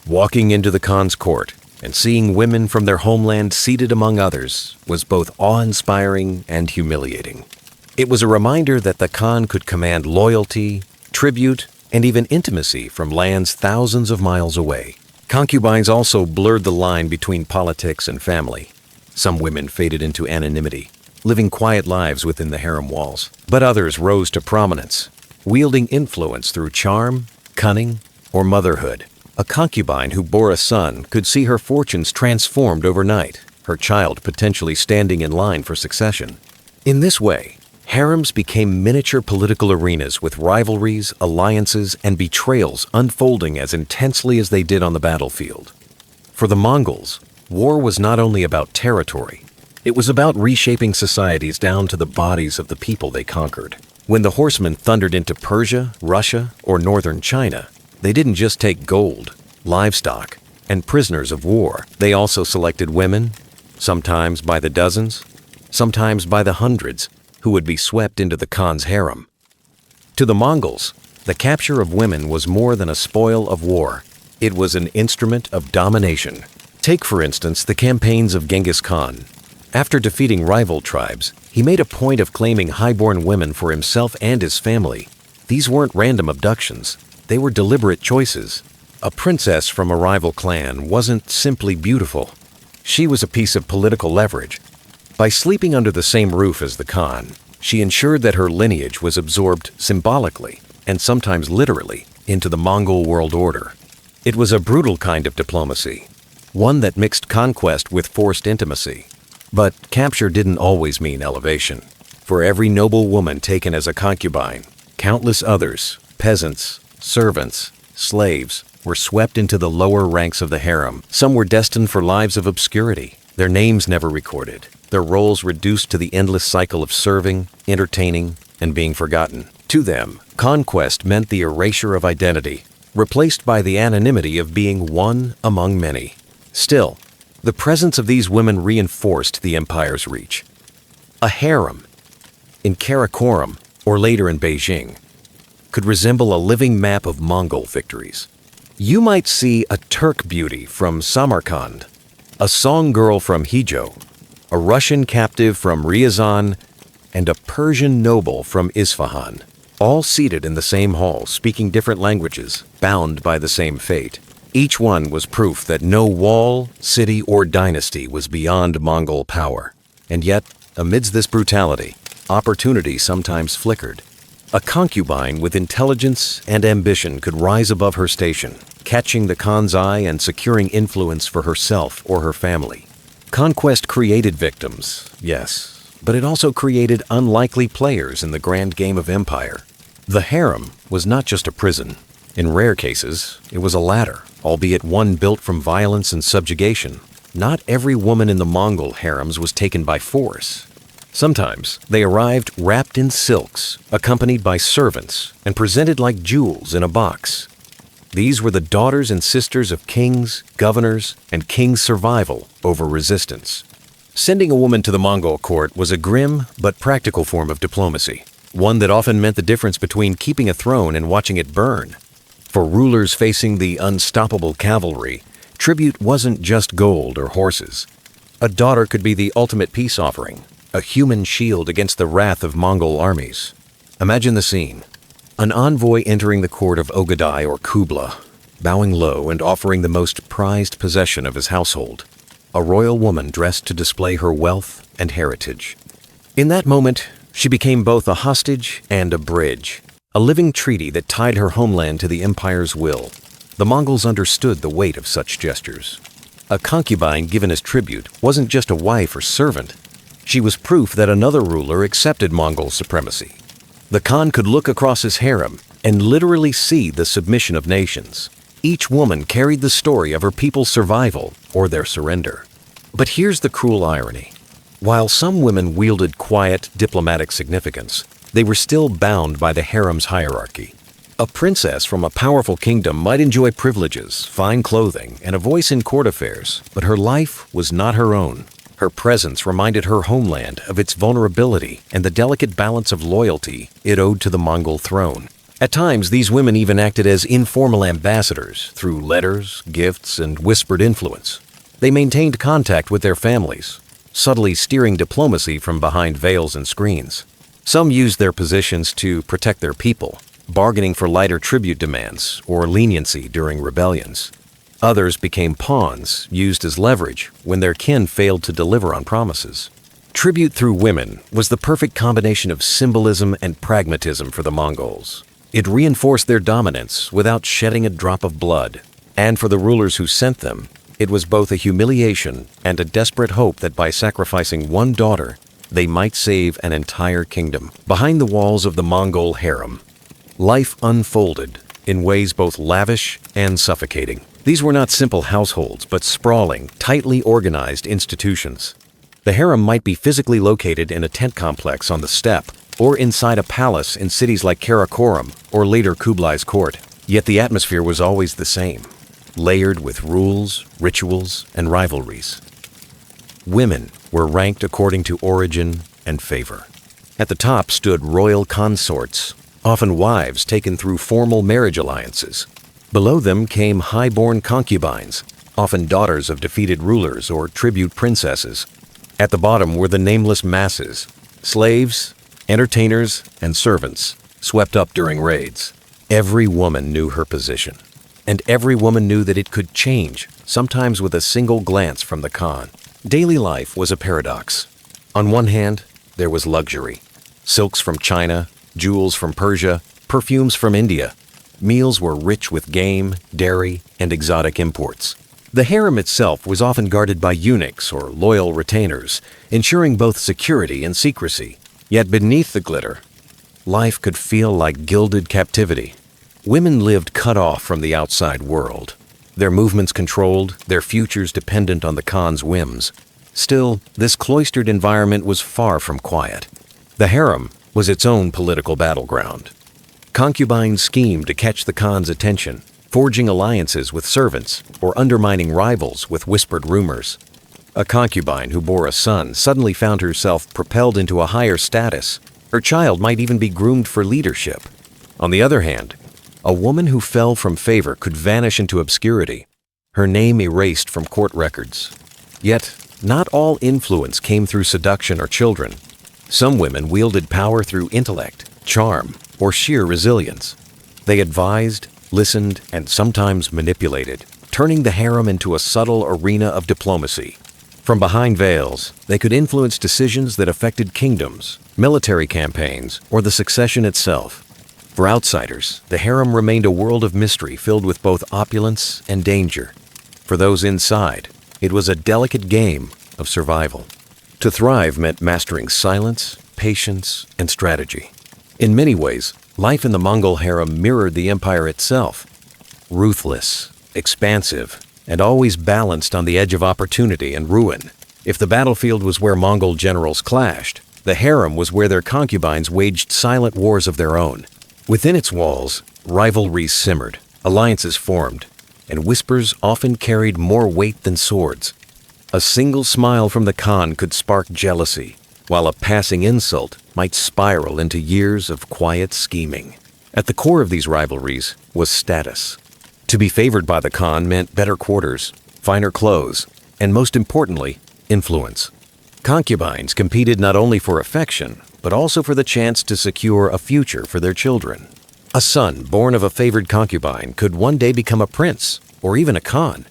Walking into the Khan's court and seeing women from their homeland seated among others was both awe-inspiring and humiliating. It was a reminder that the Khan could command loyalty, tribute, and even intimacy from lands thousands of miles away. Concubines also blurred the line between politics and family. Some women faded into anonymity, living quiet lives within the harem walls. But others rose to prominence, wielding influence through charm, cunning, or motherhood. A concubine who bore a son could see her fortunes transformed overnight, her child potentially standing in line for succession. In this way, harems became miniature political arenas with rivalries, alliances, and betrayals unfolding as intensely as they did on the battlefield. For the Mongols, war was not only about territory, it was about reshaping societies down to the bodies of the people they conquered. When the horsemen thundered into Persia, Russia, or northern China, they didn't just take gold, livestock, and prisoners of war. They also selected women, sometimes by the dozens, sometimes by the hundreds, who would be swept into the Khan's harem. To the Mongols, the capture of women was more than a spoil of war. It was an instrument of domination. Take, for instance, the campaigns of Genghis Khan. After defeating rival tribes, he made a point of claiming highborn women for himself and his family. These weren't random abductions. They were deliberate choices. A princess from a rival clan wasn't simply beautiful. She was a piece of political leverage. By sleeping under the same roof as the Khan, she ensured that her lineage was absorbed symbolically, and sometimes literally, into the Mongol world order. It was a brutal kind of diplomacy, one that mixed conquest with forced intimacy. But capture didn't always mean elevation. For every noble woman taken as a concubine, countless others, peasants, servants, slaves, were swept into the lower ranks of the harem. Some were destined for lives of obscurity, their names never recorded, their roles reduced to the endless cycle of serving, entertaining, and being forgotten. To them, conquest meant the erasure of identity, replaced by the anonymity of being one among many. Still, the presence of these women reinforced the empire's reach. A harem, in Karakoram, or later in Beijing, could resemble a living map of Mongol victories. You might see a Turk beauty from Samarkand, a song girl from Hijo, a Russian captive from Ryazan, and a Persian noble from Isfahan, all seated in the same hall, speaking different languages, bound by the same fate. Each one was proof that no wall, city, or dynasty was beyond Mongol power. And yet, amidst this brutality, opportunity sometimes flickered. A concubine with intelligence and ambition could rise above her station, catching the Khan's eye and securing influence for herself or her family. Conquest created victims, yes, but it also created unlikely players in the grand game of empire. The harem was not just a prison. In rare cases, it was a ladder, albeit one built from violence and subjugation. Not every woman in the Mongol harems was taken by force. Sometimes they arrived wrapped in silks, accompanied by servants, and presented like jewels in a box. These were the daughters and sisters of kings, governors, and kings' survival over resistance. Sending a woman to the Mongol court was a grim but practical form of diplomacy, one that often meant the difference between keeping a throne and watching it burn. For rulers facing the unstoppable cavalry, tribute wasn't just gold or horses. A daughter could be the ultimate peace offering, a human shield against the wrath of Mongol armies. Imagine the scene. An envoy entering the court of Ogadai or Kubla, bowing low and offering the most prized possession of his household, a royal woman dressed to display her wealth and heritage. In that moment, she became both a hostage and a bridge, a living treaty that tied her homeland to the empire's will. The Mongols understood the weight of such gestures. A concubine given as tribute wasn't just a wife or servant. She was proof that another ruler accepted Mongol supremacy. The Khan could look across his harem and literally see the submission of nations. Each woman carried the story of her people's survival or their surrender. But here's the cruel irony. While some women wielded quiet, diplomatic significance, they were still bound by the harem's hierarchy. A princess from a powerful kingdom might enjoy privileges, fine clothing, and a voice in court affairs, but her life was not her own. Her presence reminded her homeland of its vulnerability and the delicate balance of loyalty it owed to the Mongol throne. At times, these women even acted as informal ambassadors through letters, gifts, and whispered influence. They maintained contact with their families, subtly steering diplomacy from behind veils and screens. Some used their positions to protect their people, bargaining for lighter tribute demands or leniency during rebellions. Others became pawns used as leverage when their kin failed to deliver on promises. Tribute through women was the perfect combination of symbolism and pragmatism for the Mongols. It reinforced their dominance without shedding a drop of blood. And for the rulers who sent them, it was both a humiliation and a desperate hope that by sacrificing one daughter, they might save an entire kingdom. Behind the walls of the Mongol harem, life unfolded in ways both lavish and suffocating. These were not simple households, but sprawling, tightly organized institutions. The harem might be physically located in a tent complex on the steppe, or inside a palace in cities like Karakoram or later Kublai's court. Yet the atmosphere was always the same, layered with rules, rituals, and rivalries. Women were ranked according to origin and favor. At the top stood royal consorts, often wives taken through formal marriage alliances. Below them came high-born concubines, often daughters of defeated rulers or tribute princesses. At the bottom were the nameless masses, slaves, entertainers, and servants, swept up during raids. Every woman knew her position, and every woman knew that it could change, sometimes with a single glance from the Khan. Daily life was a paradox. On one hand, there was luxury. Silks from China, jewels from Persia, perfumes from India. Meals were rich with game, dairy, and exotic imports. The harem itself was often guarded by eunuchs or loyal retainers, ensuring both security and secrecy. Yet beneath the glitter, life could feel like gilded captivity. Women lived cut off from the outside world, their movements controlled, their futures dependent on the Khan's whims. Still, this cloistered environment was far from quiet. The harem was its own political battleground. Concubines schemed to catch the Khan's attention, forging alliances with servants or undermining rivals with whispered rumors. A concubine who bore a son suddenly found herself propelled into a higher status. Her child might even be groomed for leadership. On the other hand, a woman who fell from favor could vanish into obscurity, her name erased from court records. Yet, not all influence came through seduction or children. Some women wielded power through intellect, charm, or sheer resilience. They advised, listened, and sometimes manipulated, turning the harem into a subtle arena of diplomacy. From behind veils, they could influence decisions that affected kingdoms, military campaigns, or the succession itself. For outsiders, the harem remained a world of mystery filled with both opulence and danger. For those inside, it was a delicate game of survival. To thrive meant mastering silence, patience, and strategy. In many ways, life in the Mongol harem mirrored the empire itself. Ruthless, expansive, and always balanced on the edge of opportunity and ruin. If the battlefield was where Mongol generals clashed, the harem was where their concubines waged silent wars of their own. Within its walls, rivalries simmered, alliances formed, and whispers often carried more weight than swords. A single smile from the Khan could spark jealousy, while a passing insult might spiral into years of quiet scheming. At the core of these rivalries was status. To be favored by the Khan meant better quarters, finer clothes, and most importantly, influence. Concubines competed not only for affection, but also for the chance to secure a future for their children. A son born of a favored concubine could one day become a prince, or even a Khan.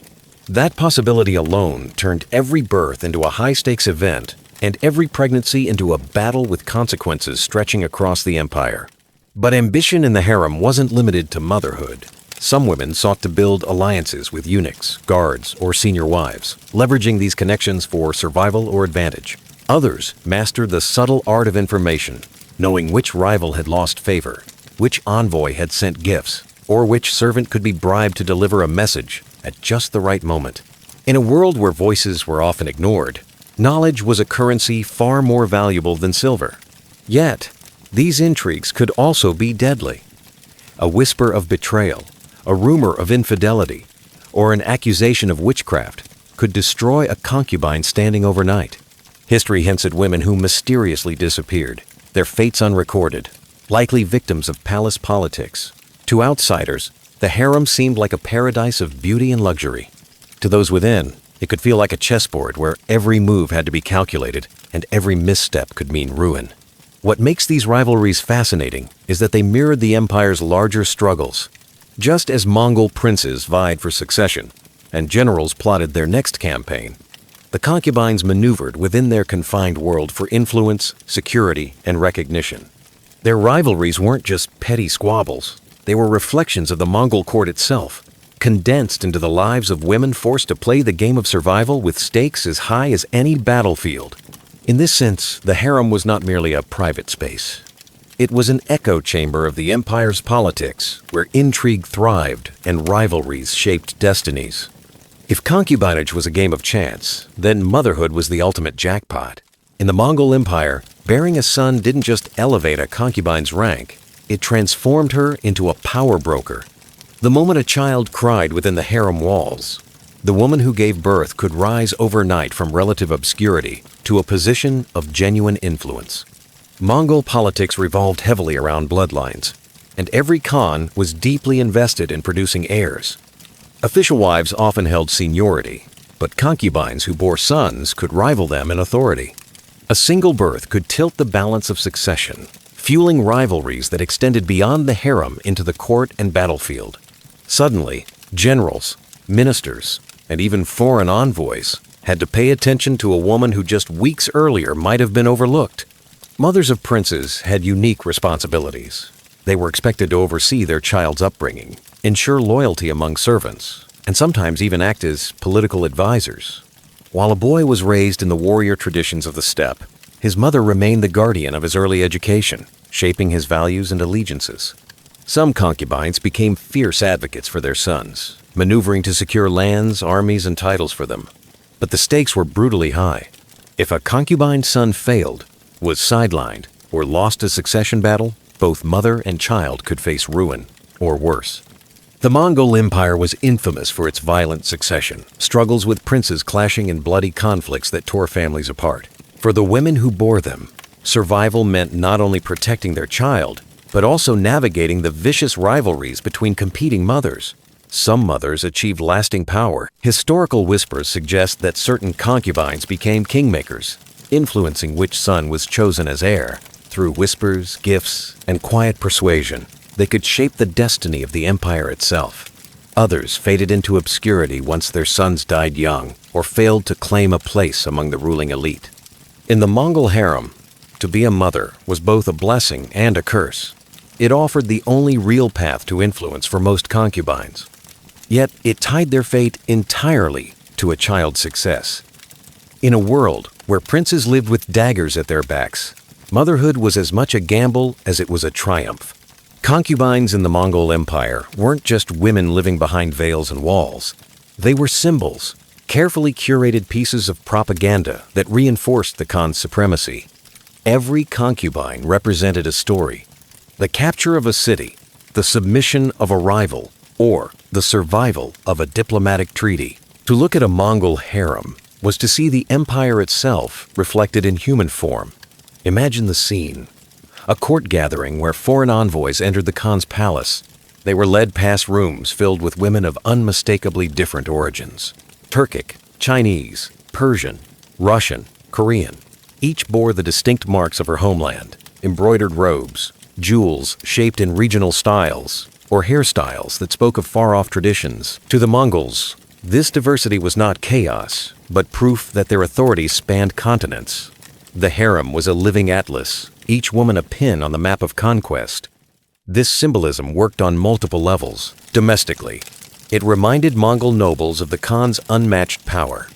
That possibility alone turned every birth into a high-stakes event and every pregnancy into a battle with consequences stretching across the empire. But ambition in the harem wasn't limited to motherhood. Some women sought to build alliances with eunuchs, guards, or senior wives, leveraging these connections for survival or advantage. Others mastered the subtle art of information, knowing which rival had lost favor, which envoy had sent gifts, or which servant could be bribed to deliver a message at just the right moment. In a world where voices were often ignored, knowledge was a currency far more valuable than silver. Yet, these intrigues could also be deadly. A whisper of betrayal, a rumor of infidelity, or an accusation of witchcraft could destroy a concubine standing overnight. History hints at women who mysteriously disappeared, their fates unrecorded, likely victims of palace politics. To outsiders, the harem seemed like a paradise of beauty and luxury. To those within, it could feel like a chessboard where every move had to be calculated and every misstep could mean ruin. What makes these rivalries fascinating is that they mirrored the empire's larger struggles. Just as Mongol princes vied for succession and generals plotted their next campaign, the concubines maneuvered within their confined world for influence, security, and recognition. Their rivalries weren't just petty squabbles. They were reflections of the Mongol court itself, condensed into the lives of women forced to play the game of survival with stakes as high as any battlefield. In this sense, the harem was not merely a private space. It was an echo chamber of the empire's politics, where intrigue thrived and rivalries shaped destinies. If concubinage was a game of chance, then motherhood was the ultimate jackpot. In the Mongol Empire, bearing a son didn't just elevate a concubine's rank, it transformed her into a power broker. The moment a child cried within the harem walls, the woman who gave birth could rise overnight from relative obscurity to a position of genuine influence. Mongol politics revolved heavily around bloodlines, and every Khan was deeply invested in producing heirs. Official wives often held seniority, but concubines who bore sons could rival them in authority. A single birth could tilt the balance of succession, fueling rivalries that extended beyond the harem into the court and battlefield. Suddenly, generals, ministers, and even foreign envoys had to pay attention to a woman who just weeks earlier might have been overlooked. Mothers of princes had unique responsibilities. They were expected to oversee their child's upbringing, ensure loyalty among servants, and sometimes even act as political advisors. While a boy was raised in the warrior traditions of the steppe, his mother remained the guardian of his early education, shaping his values and allegiances. Some concubines became fierce advocates for their sons, maneuvering to secure lands, armies, and titles for them. But the stakes were brutally high. If a concubine's son failed, was sidelined, or lost a succession battle, both mother and child could face ruin, or worse. The Mongol Empire was infamous for its violent succession, struggles with princes clashing in bloody conflicts that tore families apart. For the women who bore them, survival meant not only protecting their child, but also navigating the vicious rivalries between competing mothers. Some mothers achieved lasting power. Historical whispers suggest that certain concubines became kingmakers, influencing which son was chosen as heir. Through whispers, gifts, and quiet persuasion, they could shape the destiny of the empire itself. Others faded into obscurity once their sons died young or failed to claim a place among the ruling elite. In the Mongol harem, to be a mother was both a blessing and a curse. It offered the only real path to influence for most concubines. Yet it tied their fate entirely to a child's success. In a world where princes lived with daggers at their backs, motherhood was as much a gamble as it was a triumph. Concubines in the Mongol Empire weren't just women living behind veils and walls. They were symbols, carefully curated pieces of propaganda that reinforced the Khan's supremacy. Every concubine represented a story: the capture of a city, the submission of a rival, or the survival of a diplomatic treaty. To look at a Mongol harem was to see the empire itself reflected in human form. Imagine the scene: a court gathering where foreign envoys entered the Khan's palace. They were led past rooms filled with women of unmistakably different origins: Turkic, Chinese, Persian, Russian, Korean. Each bore the distinct marks of her homeland: embroidered robes, jewels shaped in regional styles, or hairstyles that spoke of far-off traditions. To the Mongols, this diversity was not chaos, but proof that their authority spanned continents. The harem was a living atlas, each woman a pin on the map of conquest. This symbolism worked on multiple levels. Domestically, it reminded Mongol nobles of the Khan's unmatched power.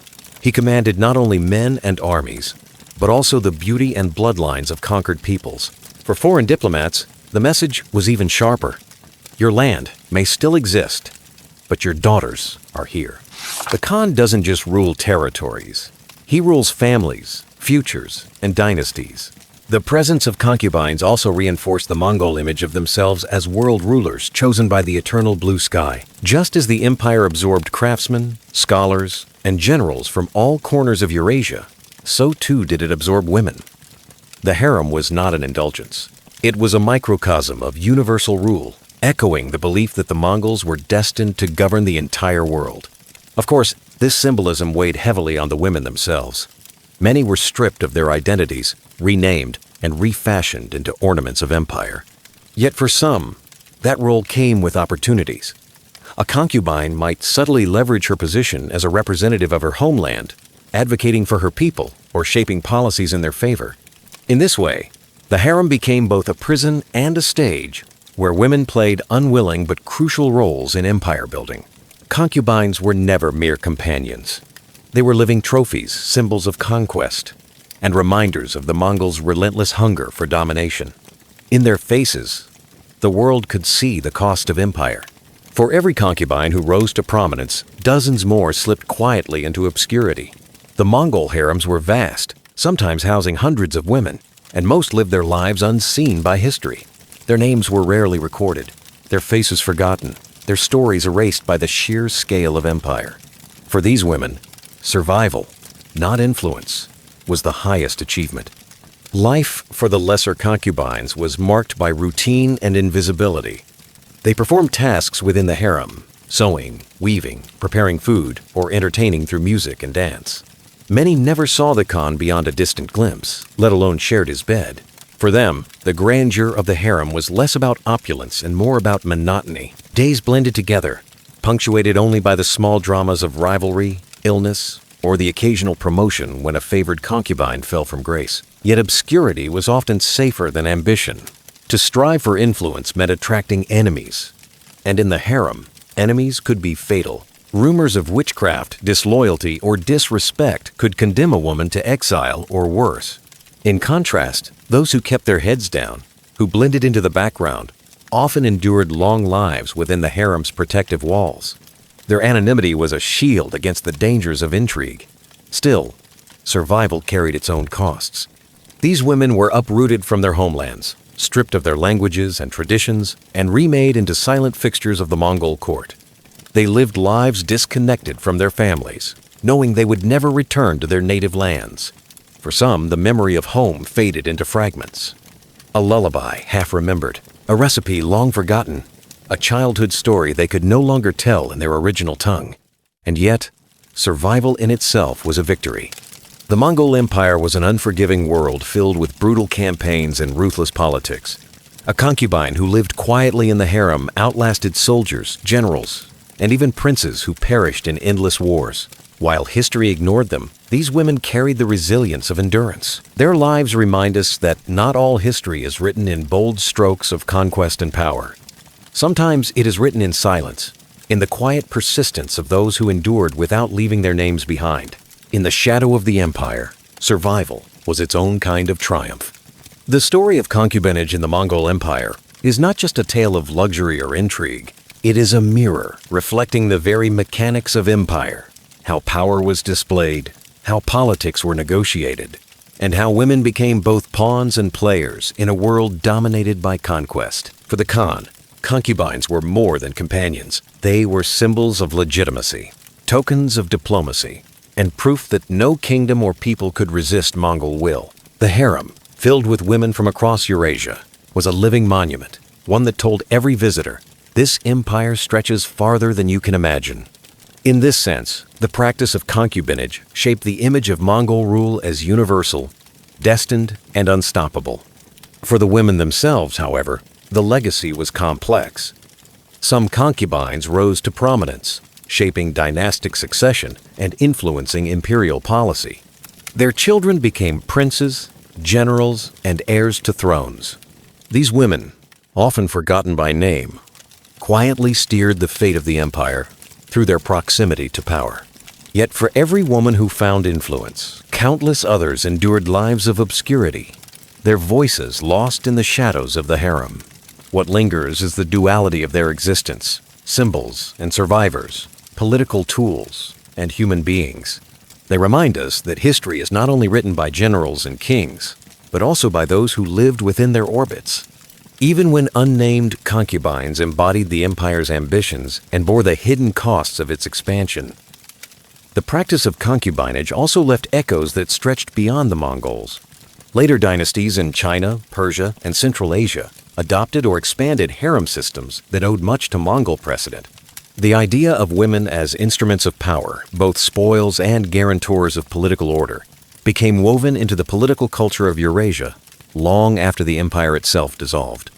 He commanded not only men and armies, but also the beauty and bloodlines of conquered peoples. For foreign diplomats, the message was even sharper. Your land may still exist, but your daughters are here. The Khan doesn't just rule territories. He rules families, futures, and dynasties. The presence of concubines also reinforced the Mongol image of themselves as world rulers chosen by the eternal blue sky. Just as the empire absorbed craftsmen, scholars, and generals from all corners of Eurasia, so too did it absorb women. The harem was not an indulgence. It was a microcosm of universal rule, echoing the belief that the Mongols were destined to govern the entire world. Of course, this symbolism weighed heavily on the women themselves. Many were stripped of their identities, renamed, and refashioned into ornaments of empire. Yet for some, that role came with opportunities. A concubine might subtly leverage her position as a representative of her homeland, advocating for her people or shaping policies in their favor. In this way, the harem became both a prison and a stage where women played unwilling but crucial roles in empire building. Concubines were never mere companions. They were living trophies, symbols of conquest. and reminders of the Mongols' relentless hunger for domination. In their faces, the world could see the cost of empire. For every concubine who rose to prominence, dozens more slipped quietly into obscurity. The Mongol harems were vast, sometimes housing hundreds of women, and most lived their lives unseen by history. Their names were rarely recorded, their faces forgotten, their stories erased by the sheer scale of empire. For these women, survival, not influence, was the highest achievement. Life for the lesser concubines was marked by routine and invisibility. They performed tasks within the harem, sewing, weaving, preparing food, or entertaining through music and dance. Many never saw the Khan beyond a distant glimpse, let alone shared his bed. For them, the grandeur of the harem was less about opulence and more about monotony. Days blended together, punctuated only by the small dramas of rivalry, illness, or the occasional promotion when a favored concubine fell from grace. Yet obscurity was often safer than ambition. To strive for influence meant attracting enemies. And in the harem, enemies could be fatal. Rumors of witchcraft, disloyalty, or disrespect could condemn a woman to exile or worse. In contrast, those who kept their heads down, who blended into the background, often endured long lives within the harem's protective walls. Their anonymity was a shield against the dangers of intrigue. Still, survival carried its own costs. These women were uprooted from their homelands, stripped of their languages and traditions, and remade into silent fixtures of the Mongol court. They lived lives disconnected from their families, knowing they would never return to their native lands. For some, the memory of home faded into fragments. A lullaby half remembered, a recipe long forgotten, a childhood story they could no longer tell in their original tongue. And yet, survival in itself was a victory. The Mongol Empire was an unforgiving world filled with brutal campaigns and ruthless politics. A concubine who lived quietly in the harem outlasted soldiers, generals, and even princes who perished in endless wars. While history ignored them, these women carried the resilience of endurance. Their lives remind us that not all history is written in bold strokes of conquest and power. Sometimes it is written in silence, in the quiet persistence of those who endured without leaving their names behind. In the shadow of the empire, survival was its own kind of triumph. The story of concubinage in the Mongol Empire is not just a tale of luxury or intrigue. It is a mirror reflecting the very mechanics of empire, how power was displayed, how politics were negotiated, and how women became both pawns and players in a world dominated by conquest. For the Khan, concubines were more than companions. They were symbols of legitimacy, tokens of diplomacy, and proof that no kingdom or people could resist Mongol will. The harem, filled with women from across Eurasia, was a living monument, one that told every visitor, this empire stretches farther than you can imagine. In this sense, the practice of concubinage shaped the image of Mongol rule as universal, destined, and unstoppable. For the women themselves, however, the legacy was complex. Some concubines rose to prominence, shaping dynastic succession and influencing imperial policy. Their children became princes, generals, and heirs to thrones. These women, often forgotten by name, quietly steered the fate of the empire through their proximity to power. Yet for every woman who found influence, countless others endured lives of obscurity, their voices lost in the shadows of the harem. What lingers is the duality of their existence, symbols and survivors, political tools and human beings. They remind us that history is not only written by generals and kings, but also by those who lived within their orbits. Even when unnamed concubines embodied the empire's ambitions and bore the hidden costs of its expansion, the practice of concubinage also left echoes that stretched beyond the Mongols. Later dynasties in China, Persia, and Central Asia adopted or expanded harem systems that owed much to Mongol precedent. The idea of women as instruments of power, both spoils and guarantors of political order, became woven into the political culture of Eurasia long after the empire itself dissolved.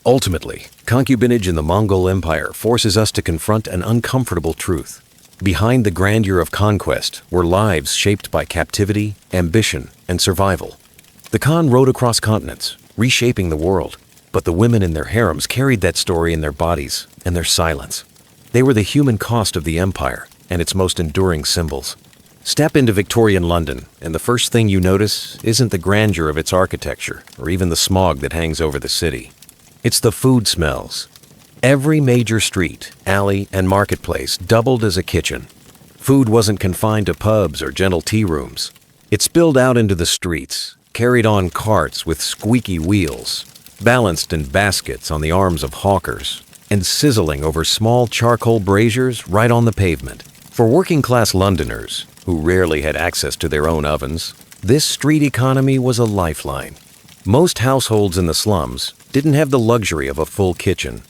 Ultimately, concubinage in the Mongol Empire forces us to confront an uncomfortable truth. Behind the grandeur of conquest were lives shaped by captivity, ambition, and survival. The Khan rode across continents, reshaping the world, but the women in their harems carried that story in their bodies and their silence. They were the human cost of the empire and its most enduring symbols. Step into Victorian London, and the first thing you notice isn't the grandeur of its architecture or even the smog that hangs over the city. It's the food smells. Every major street, alley, and marketplace doubled as a kitchen. Food wasn't confined to pubs or gentle tea rooms. It spilled out into the streets, carried on carts with squeaky wheels, balanced in baskets on the arms of hawkers, and sizzling over small charcoal braziers right on the pavement. For working-class Londoners, who rarely had access to their own ovens, this street economy was a lifeline. Most households in the slums didn't have the luxury of a full kitchen.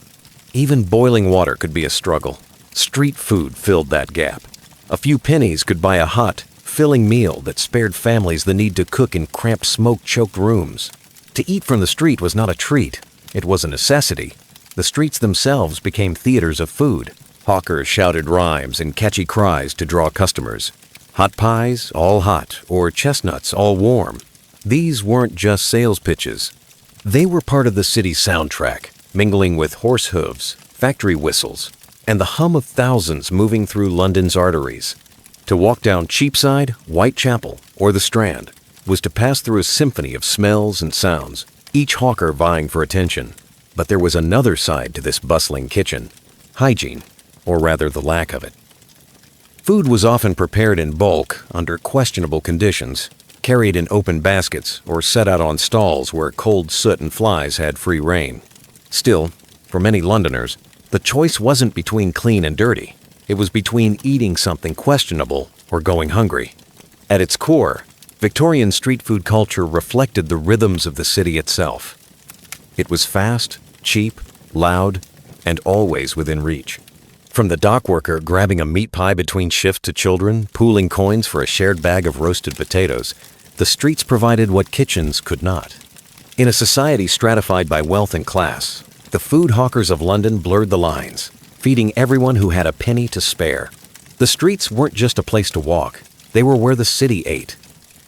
Even boiling water could be a struggle. Street food filled that gap. A few pennies could buy a hot, filling meal that spared families the need to cook in cramped, smoke-choked rooms. To eat from the street was not a treat. It was a necessity. The streets themselves became theaters of food. Hawkers shouted rhymes and catchy cries to draw customers. Hot pies, all hot, or chestnuts, all warm. These weren't just sales pitches. They were part of the city's soundtrack, mingling with horse hooves, factory whistles, and the hum of thousands moving through London's arteries. To walk down Cheapside, Whitechapel, or the Strand was to pass through a symphony of smells and sounds, each hawker vying for attention. But there was another side to this bustling kitchen: hygiene, or rather the lack of it. Food was often prepared in bulk under questionable conditions, carried in open baskets or set out on stalls where cold soot and flies had free rein. Still, for many Londoners, the choice wasn't between clean and dirty. It was between eating something questionable or going hungry. At its core, Victorian street food culture reflected the rhythms of the city itself. It was fast, cheap, loud, and always within reach. From the dock worker grabbing a meat pie between shifts to children pooling coins for a shared bag of roasted potatoes, the streets provided what kitchens could not. In a society stratified by wealth and class, the food hawkers of London blurred the lines, feeding everyone who had a penny to spare. The streets weren't just a place to walk, they were where the city ate.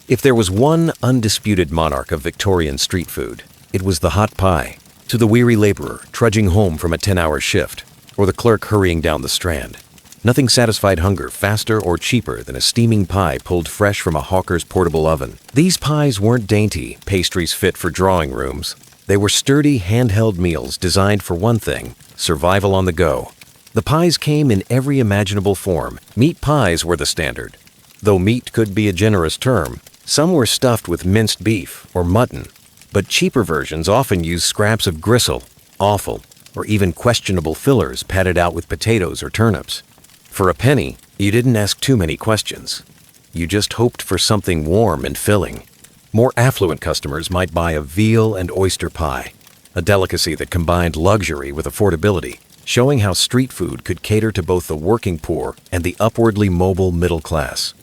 If there was one undisputed monarch of Victorian street food, it was the hot pie, to the weary laborer trudging home from a 10-hour shift, or the clerk hurrying down the Strand. Nothing satisfied hunger faster or cheaper than a steaming pie pulled fresh from a hawker's portable oven. These pies weren't dainty pastries fit for drawing rooms. They were sturdy, handheld meals designed for one thing: survival on the go. The pies came in every imaginable form. Meat pies were the standard. Though meat could be a generous term, some were stuffed with minced beef or mutton, but cheaper versions often used scraps of gristle, offal, or even questionable fillers padded out with potatoes or turnips. For a penny, you didn't ask too many questions. You just hoped for something warm and filling. More affluent customers might buy a veal and oyster pie, a delicacy that combined luxury with affordability, showing how street food could cater to both the working poor and the upwardly mobile middle class.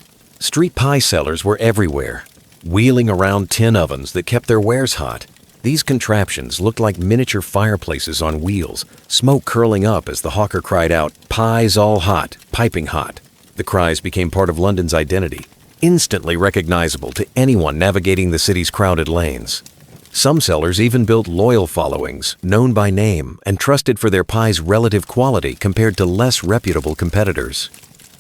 Street pie sellers were everywhere, wheeling around tin ovens that kept their wares hot. These contraptions looked like miniature fireplaces on wheels, smoke curling up as the hawker cried out, "Pies all hot, piping hot." The cries became part of London's identity, instantly recognizable to anyone navigating the city's crowded lanes. Some sellers even built loyal followings, known by name and trusted for their pie's relative quality compared to less reputable competitors.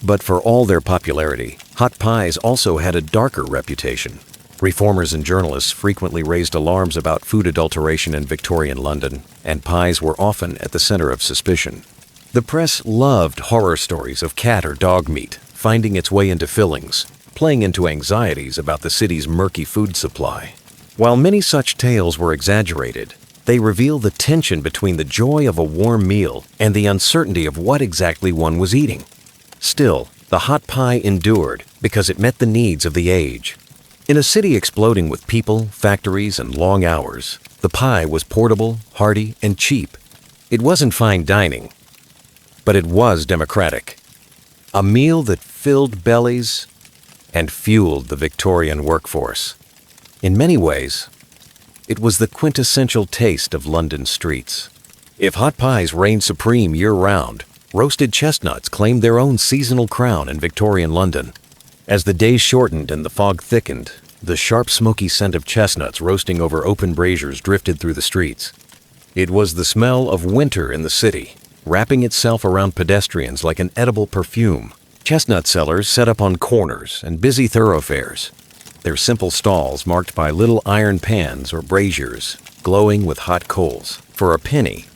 But for all their popularity, hot pies also had a darker reputation. Reformers and journalists frequently raised alarms about food adulteration in Victorian London, and pies were often at the center of suspicion. The press loved horror stories of cat or dog meat finding its way into fillings, playing into anxieties about the city's murky food supply. While many such tales were exaggerated, they reveal the tension between the joy of a warm meal and the uncertainty of what exactly one was eating. Still, the hot pie endured because it met the needs of the age. In a city exploding with people, factories, and long hours, the pie was portable, hearty, and cheap. It wasn't fine dining, but it was democratic. A meal that filled bellies and fueled the Victorian workforce. In many ways, it was the quintessential taste of London streets. If hot pies reigned supreme year-round, roasted chestnuts claimed their own seasonal crown in Victorian London. As the days shortened and the fog thickened, the sharp, smoky scent of chestnuts roasting over open braziers drifted through the streets. It was the smell of winter in the city, wrapping itself around pedestrians like an edible perfume. Chestnut sellers set up on corners and busy thoroughfares. Their simple stalls marked by little iron pans or braziers, glowing with hot coals. For a penny,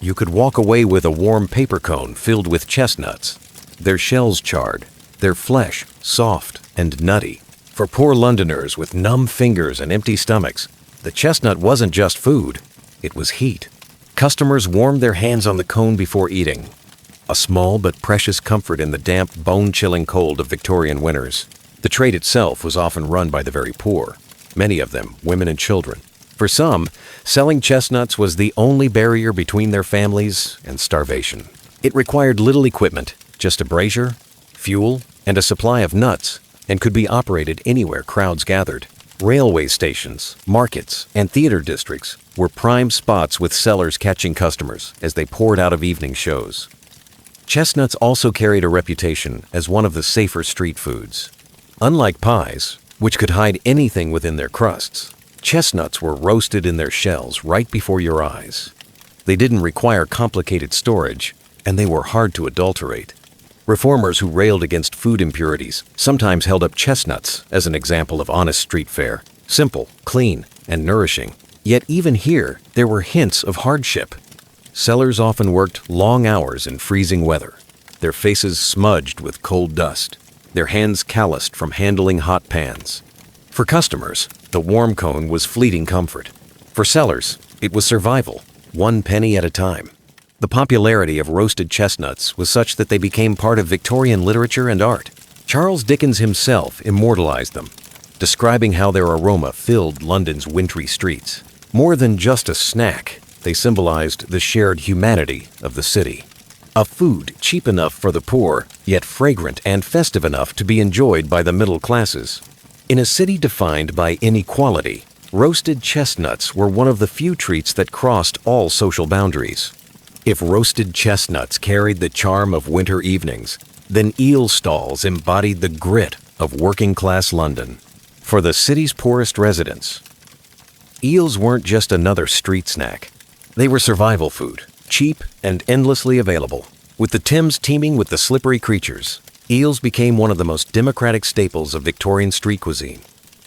you could walk away with a warm paper cone filled with chestnuts, their shells charred, their flesh soft and nutty. For poor Londoners with numb fingers and empty stomachs, the chestnut wasn't just food, it was heat. Customers warmed their hands on the cone before eating, a small but precious comfort in the damp, bone-chilling cold of Victorian winters. The trade itself was often run by the very poor, many of them women and children. For some, selling chestnuts was the only barrier between their families and starvation. It required little equipment, just a brazier, fuel, and a supply of nuts, and could be operated anywhere crowds gathered. Railway stations, markets, and theater districts were prime spots with sellers catching customers as they poured out of evening shows. Chestnuts also carried a reputation as one of the safer street foods. Unlike pies, which could hide anything within their crusts, chestnuts were roasted in their shells right before your eyes. They didn't require complicated storage, and they were hard to adulterate. Reformers who railed against food impurities sometimes held up chestnuts as an example of honest street fare, simple, clean, and nourishing. Yet even here, there were hints of hardship. Sellers often worked long hours in freezing weather, their faces smudged with cold dust, their hands calloused from handling hot pans. For customers, the warm cone was fleeting comfort. For sellers, it was survival, 1 penny at a time. The popularity of roasted chestnuts was such that they became part of Victorian literature and art. Charles Dickens himself immortalized them, describing how their aroma filled London's wintry streets. More than just a snack, they symbolized the shared humanity of the city. A food cheap enough for the poor, yet fragrant and festive enough to be enjoyed by the middle classes. In a city defined by inequality, roasted chestnuts were one of the few treats that crossed all social boundaries. If roasted chestnuts carried the charm of winter evenings, then eel stalls embodied the grit of working-class London. For the city's poorest residents, eels weren't just another street snack. They were survival food, cheap and endlessly available. With the Thames teeming with the slippery creatures, eels became one of the most democratic staples of Victorian street cuisine.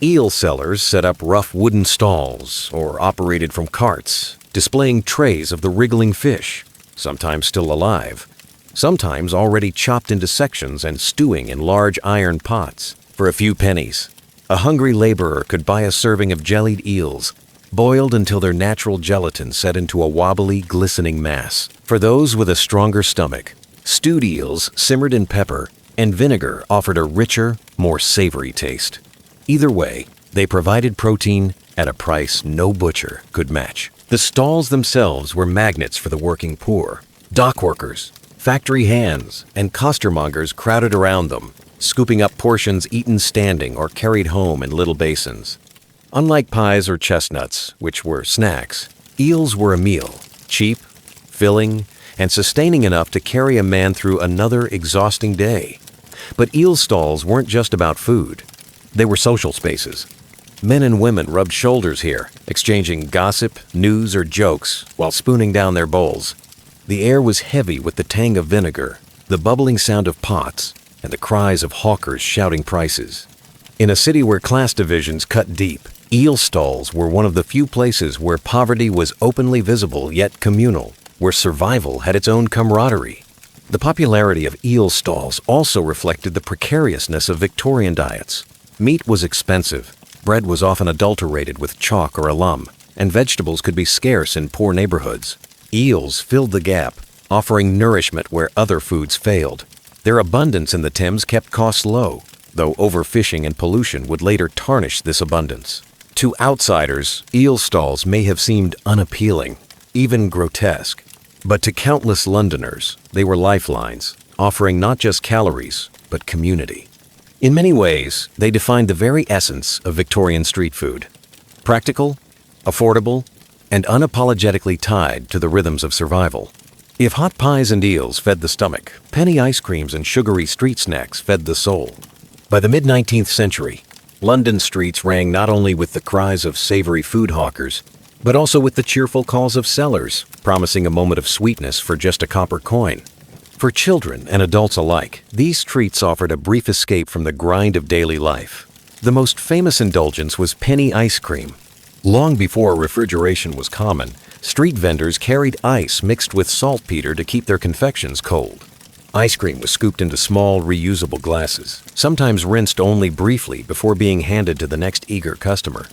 Eel sellers set up rough wooden stalls or operated from carts, displaying trays of the wriggling fish, sometimes still alive, sometimes already chopped into sections and stewing in large iron pots. For a few pennies, a hungry laborer could buy a serving of jellied eels, boiled until their natural gelatin set into a wobbly, glistening mass. For those with a stronger stomach, stewed eels simmered in pepper and vinegar offered a richer, more savory taste. Either way, they provided protein at a price no butcher could match. The stalls themselves were magnets for the working poor. Dock workers, factory hands, and costermongers crowded around them, scooping up portions eaten standing or carried home in little basins. Unlike pies or chestnuts, which were snacks, eels were a meal, cheap, filling, and sustaining enough to carry a man through another exhausting day. But eel stalls weren't just about food. They were social spaces. Men and women rubbed shoulders here, exchanging gossip, news, or jokes while spooning down their bowls. The air was heavy with the tang of vinegar, the bubbling sound of pots, and the cries of hawkers shouting prices. In a city where class divisions cut deep, eel stalls were one of the few places where poverty was openly visible yet communal, where survival had its own camaraderie. The popularity of eel stalls also reflected the precariousness of Victorian diets. Meat was expensive, bread was often adulterated with chalk or alum, and vegetables could be scarce in poor neighborhoods. Eels filled the gap, offering nourishment where other foods failed. Their abundance in the Thames kept costs low, though overfishing and pollution would later tarnish this abundance. To outsiders, eel stalls may have seemed unappealing, even grotesque. But to countless Londoners, they were lifelines, offering not just calories, but community. In many ways, they defined the very essence of Victorian street food. Practical, affordable, and unapologetically tied to the rhythms of survival. If hot pies and eels fed the stomach, penny ice creams and sugary street snacks fed the soul. By the mid-19th century, London streets rang not only with the cries of savory food hawkers, but also with the cheerful calls of sellers, promising a moment of sweetness for just a copper coin. For children and adults alike, these treats offered a brief escape from the grind of daily life. The most famous indulgence was penny ice cream. Long before refrigeration was common, street vendors carried ice mixed with saltpeter to keep their confections cold. Ice cream was scooped into small, reusable glasses, sometimes rinsed only briefly before being handed to the next eager customer.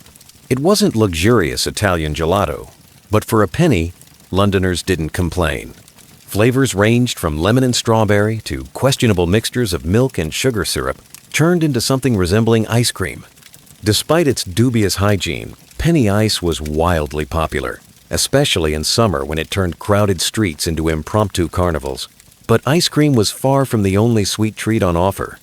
It wasn't luxurious Italian gelato, but for a penny, Londoners didn't complain. Flavors ranged from lemon and strawberry to questionable mixtures of milk and sugar syrup, turned into something resembling ice cream. Despite its dubious hygiene, penny ice was wildly popular, especially in summer when it turned crowded streets into impromptu carnivals. But ice cream was far from the only sweet treat on offer.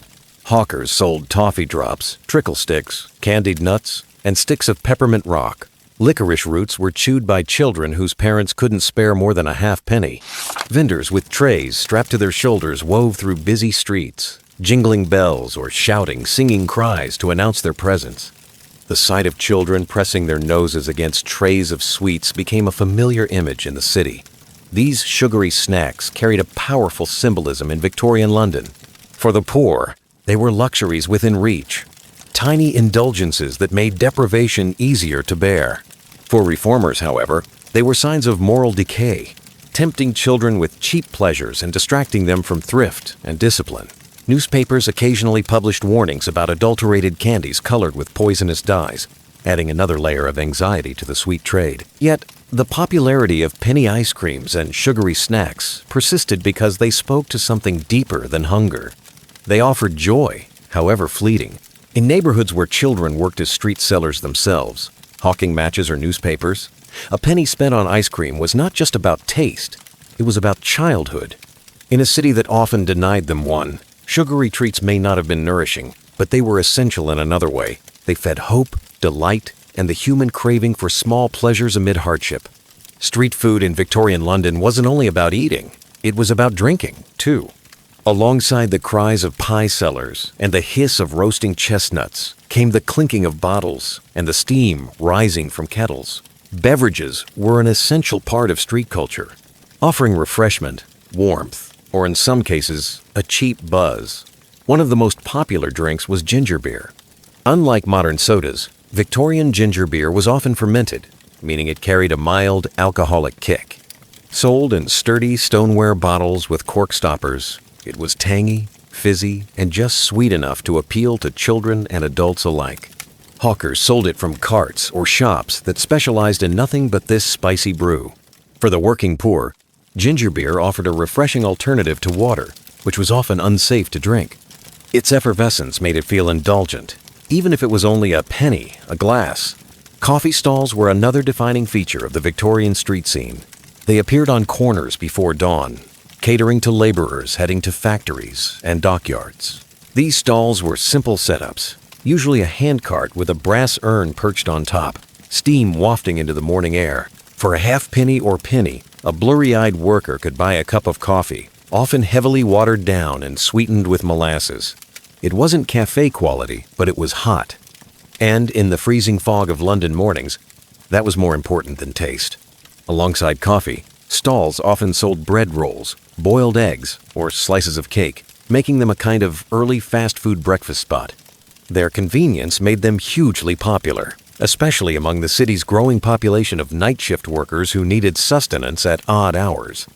Hawkers sold toffee drops, trickle sticks, candied nuts, and sticks of peppermint rock. Licorice roots were chewed by children whose parents couldn't spare more than a half penny. Vendors with trays strapped to their shoulders wove through busy streets, jingling bells or shouting, singing cries to announce their presence. The sight of children pressing their noses against trays of sweets became a familiar image in the city. These sugary snacks carried a powerful symbolism in Victorian London. For the poor, they were luxuries within reach, tiny indulgences that made deprivation easier to bear. For reformers, however, they were signs of moral decay, tempting children with cheap pleasures and distracting them from thrift and discipline. Newspapers occasionally published warnings about adulterated candies colored with poisonous dyes, adding another layer of anxiety to the sweet trade. Yet, the popularity of penny ice creams and sugary snacks persisted because they spoke to something deeper than hunger. They offered joy, however fleeting. In neighborhoods where children worked as street sellers themselves, hawking matches or newspapers, a penny spent on ice cream was not just about taste, it was about childhood. In a city that often denied them one, sugary treats may not have been nourishing, but they were essential in another way. They fed hope, delight, and the human craving for small pleasures amid hardship. Street food in Victorian London wasn't only about eating, it was about drinking, too. Alongside the cries of pie sellers and the hiss of roasting chestnuts came the clinking of bottles and the steam rising from kettles. Beverages were an essential part of street culture, offering refreshment, warmth, or in some cases, a cheap buzz. One of the most popular drinks was ginger beer. Unlike modern sodas, Victorian ginger beer was often fermented, meaning it carried a mild alcoholic kick. Sold in sturdy stoneware bottles with cork stoppers, it was tangy, fizzy, and just sweet enough to appeal to children and adults alike. Hawkers sold it from carts or shops that specialized in nothing but this spicy brew. For the working poor, ginger beer offered a refreshing alternative to water, which was often unsafe to drink. Its effervescence made it feel indulgent, even if it was only a penny a glass. Coffee stalls were another defining feature of the Victorian street scene. They appeared on corners before dawn, catering to laborers heading to factories and dockyards. These stalls were simple setups, usually a handcart with a brass urn perched on top, steam wafting into the morning air. For a half penny or penny, a blurry-eyed worker could buy a cup of coffee, often heavily watered down and sweetened with molasses. It wasn't cafe quality, but it was hot. And in the freezing fog of London mornings, that was more important than taste. Alongside coffee, stalls often sold bread rolls, boiled eggs, or slices of cake, making them a kind of early fast food breakfast spot. Their convenience made them hugely popular, especially among the city's growing population of night shift workers who needed sustenance at odd hours.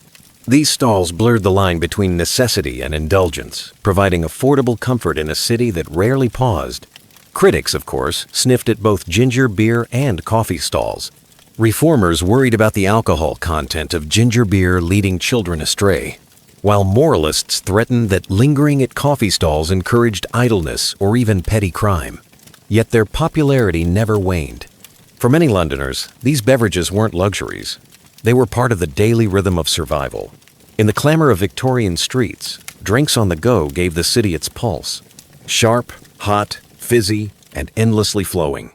These stalls blurred the line between necessity and indulgence, providing affordable comfort in a city that rarely paused. Critics, of course, sniffed at both ginger beer and coffee stalls. Reformers worried about the alcohol content of ginger beer leading children astray, while moralists threatened that lingering at coffee stalls encouraged idleness or even petty crime. Yet their popularity never waned. For many Londoners, these beverages weren't luxuries. They were part of the daily rhythm of survival. In the clamor of Victorian streets, drinks on the go gave the city its pulse. Sharp, hot, fizzy, and endlessly flowing.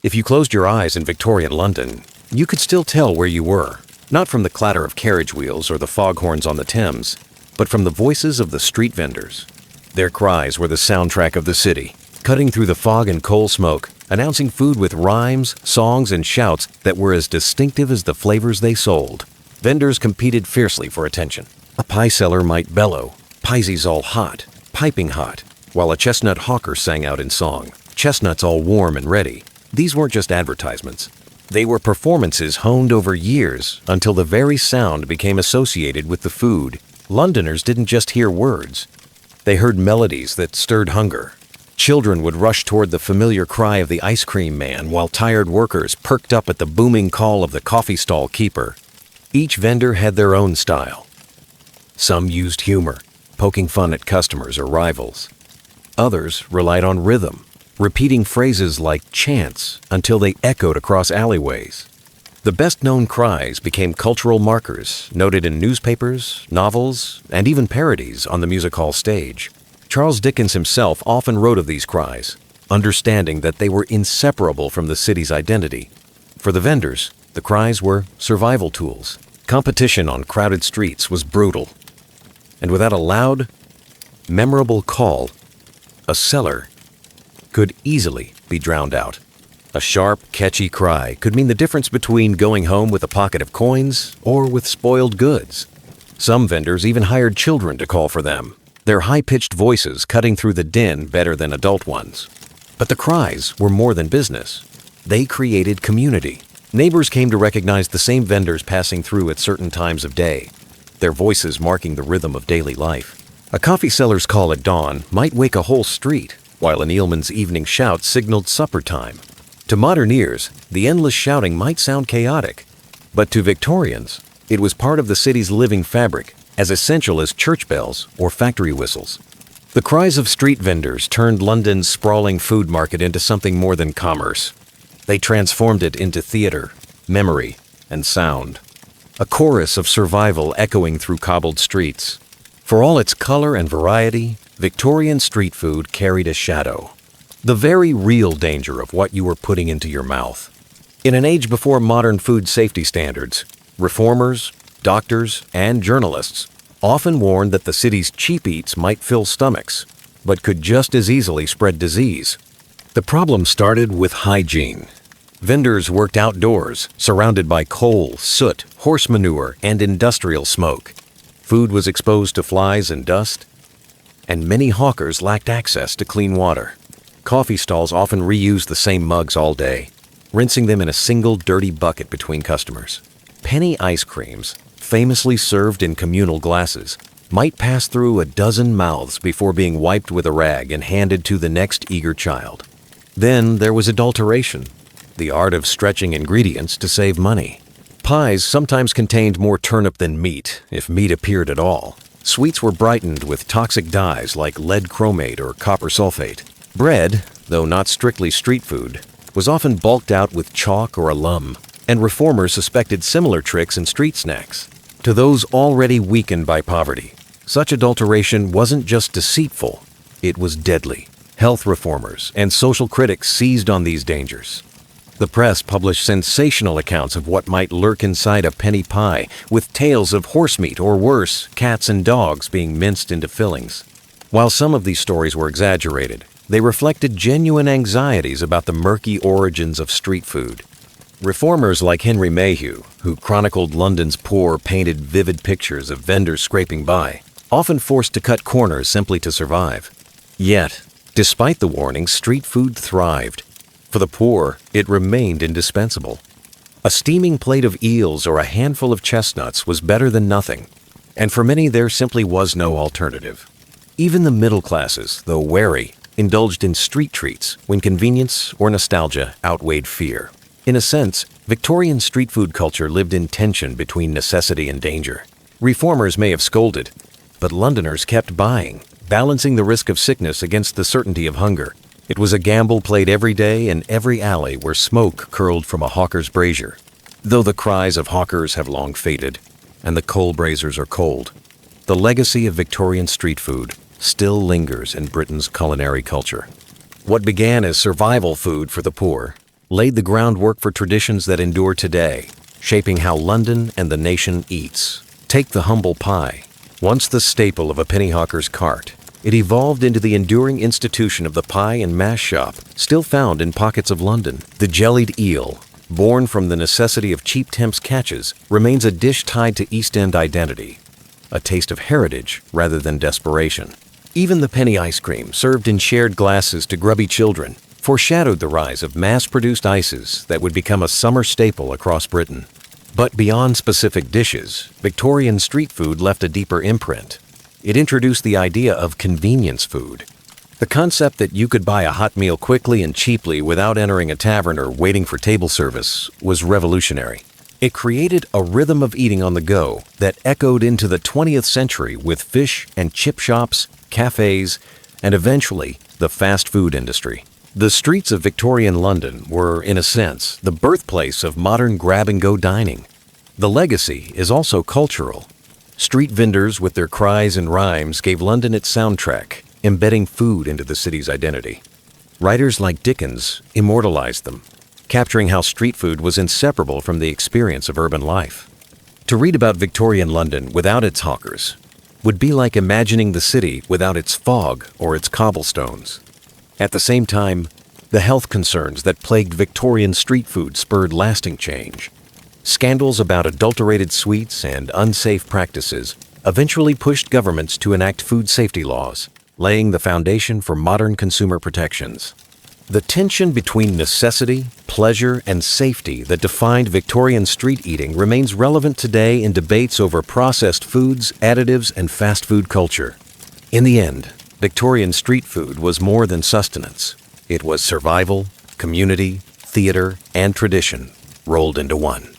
If you closed your eyes in Victorian London, you could still tell where you were, not from the clatter of carriage wheels or the foghorns on the Thames, but from the voices of the street vendors. Their cries were the soundtrack of the city, cutting through the fog and coal smoke, announcing food with rhymes, songs, and shouts that were as distinctive as the flavors they sold. Vendors competed fiercely for attention. A pie seller might bellow, "Piesy's all hot, piping hot," while a chestnut hawker sang out in song, "Chestnuts all warm and ready." These weren't just advertisements. They were performances honed over years until the very sound became associated with the food. Londoners didn't just hear words. They heard melodies that stirred hunger. Children would rush toward the familiar cry of the ice cream man, while tired workers perked up at the booming call of the coffee stall keeper. Each vendor had their own style. Some used humor, poking fun at customers or rivals. Others relied on rhythm, repeating phrases like chants until they echoed across alleyways. The best-known cries became cultural markers, noted in newspapers, novels, and even parodies on the music hall stage. Charles Dickens himself often wrote of these cries, understanding that they were inseparable from the city's identity. For the vendors, the cries were survival tools. Competition on crowded streets was brutal. And without a loud, memorable call, a seller could easily be drowned out. A sharp, catchy cry could mean the difference between going home with a pocket of coins or with spoiled goods. Some vendors even hired children to call for them, their high-pitched voices cutting through the din better than adult ones. But the cries were more than business. They created community. Neighbors came to recognize the same vendors passing through at certain times of day, their voices marking the rhythm of daily life. A coffee seller's call at dawn might wake a whole street, while an eelman's evening shout signaled supper time. To modern ears, the endless shouting might sound chaotic, but to Victorians, it was part of the city's living fabric, as essential as church bells or factory whistles. The cries of street vendors turned London's sprawling food market into something more than commerce. They transformed it into theater, memory, and sound. A chorus of survival echoing through cobbled streets. For all its color and variety, Victorian street food carried a shadow. The very real danger of what you were putting into your mouth. In an age before modern food safety standards, reformers, doctors, and journalists often warned that the city's cheap eats might fill stomachs, but could just as easily spread disease. The problem started with hygiene. Vendors worked outdoors, surrounded by coal, soot, horse manure, and industrial smoke. Food was exposed to flies and dust, and many hawkers lacked access to clean water. Coffee stalls often reused the same mugs all day, rinsing them in a single dirty bucket between customers. Penny ice creams, famously served in communal glasses, might pass through a dozen mouths before being wiped with a rag and handed to the next eager child. Then there was adulteration, the art of stretching ingredients to save money. Pies sometimes contained more turnip than meat, if meat appeared at all. Sweets were brightened with toxic dyes like lead chromate or copper sulfate. Bread, though not strictly street food, was often bulked out with chalk or alum, and reformers suspected similar tricks in street snacks. To those already weakened by poverty, such adulteration wasn't just deceitful, it was deadly. Health reformers and social critics seized on these dangers. The press published sensational accounts of what might lurk inside a penny pie, with tales of horsemeat or worse, cats and dogs being minced into fillings. While some of these stories were exaggerated, they reflected genuine anxieties about the murky origins of street food. Reformers like Henry Mayhew, who chronicled London's poor, painted vivid pictures of vendors scraping by, often forced to cut corners simply to survive. Yet, despite the warnings, street food thrived. For the poor, it remained indispensable. A steaming plate of eels or a handful of chestnuts was better than nothing, and for many there simply was no alternative. Even the middle classes, though wary, indulged in street treats when convenience or nostalgia outweighed fear. In a sense, Victorian street food culture lived in tension between necessity and danger. Reformers may have scolded, but Londoners kept buying, balancing the risk of sickness against the certainty of hunger. It was a gamble played every day in every alley where smoke curled from a hawker's brazier. Though the cries of hawkers have long faded, and the coal braziers are cold, the legacy of Victorian street food still lingers in Britain's culinary culture. What began as survival food for the poor laid the groundwork for traditions that endure today, shaping how London and the nation eats. Take the humble pie. Once the staple of a penny hawker's cart, it evolved into the enduring institution of the pie and mash shop, still found in pockets of London. The jellied eel, born from the necessity of cheap temps' catches, remains a dish tied to East End identity. a taste of heritage rather than desperation. Even the penny ice cream served in shared glasses to grubby children foreshadowed the rise of mass-produced ices that would become a summer staple across Britain. But beyond specific dishes, Victorian street food left a deeper imprint. It introduced the idea of convenience food. The concept that you could buy a hot meal quickly and cheaply without entering a tavern or waiting for table service was revolutionary. It created a rhythm of eating on the go that echoed into the 20th century with fish and chip shops, cafes, and eventually the fast food industry. The streets of Victorian London were, in a sense, the birthplace of modern grab-and-go dining. The legacy is also cultural. Street vendors with their cries and rhymes gave London its soundtrack, embedding food into the city's identity. Writers like Dickens immortalized them, capturing how street food was inseparable from the experience of urban life. To read about Victorian London without its hawkers would be like imagining the city without its fog or its cobblestones. At the same time, the health concerns that plagued Victorian street food spurred lasting change. Scandals about adulterated sweets and unsafe practices eventually pushed governments to enact food safety laws, laying the foundation for modern consumer protections. The tension between necessity, pleasure, and safety that defined Victorian street eating remains relevant today in debates over processed foods, additives, and fast food culture. In the end, Victorian street food was more than sustenance. It was survival, community, theater, and tradition rolled into one.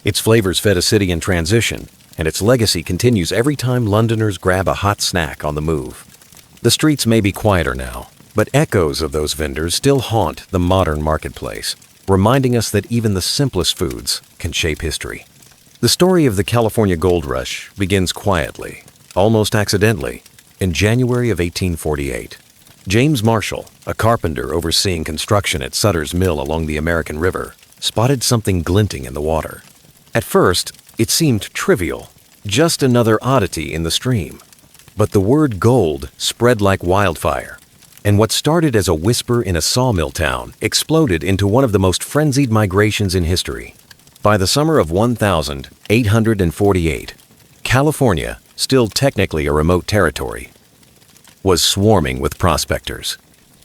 Its flavors fed a city in transition, and its legacy continues every time Londoners grab a hot snack on the move. The streets may be quieter now, but echoes of those vendors still haunt the modern marketplace, reminding us that even the simplest foods can shape history. The story of the California Gold Rush begins quietly, almost accidentally, in January of 1848. James Marshall, a carpenter overseeing construction at Sutter's Mill along the American River, spotted something glinting in the water. At first, it seemed trivial, just another oddity in the stream. But the word gold spread like wildfire, and what started as a whisper in a sawmill town exploded into one of the most frenzied migrations in history. By the summer of 1848, California, still technically a remote territory, was swarming with prospectors.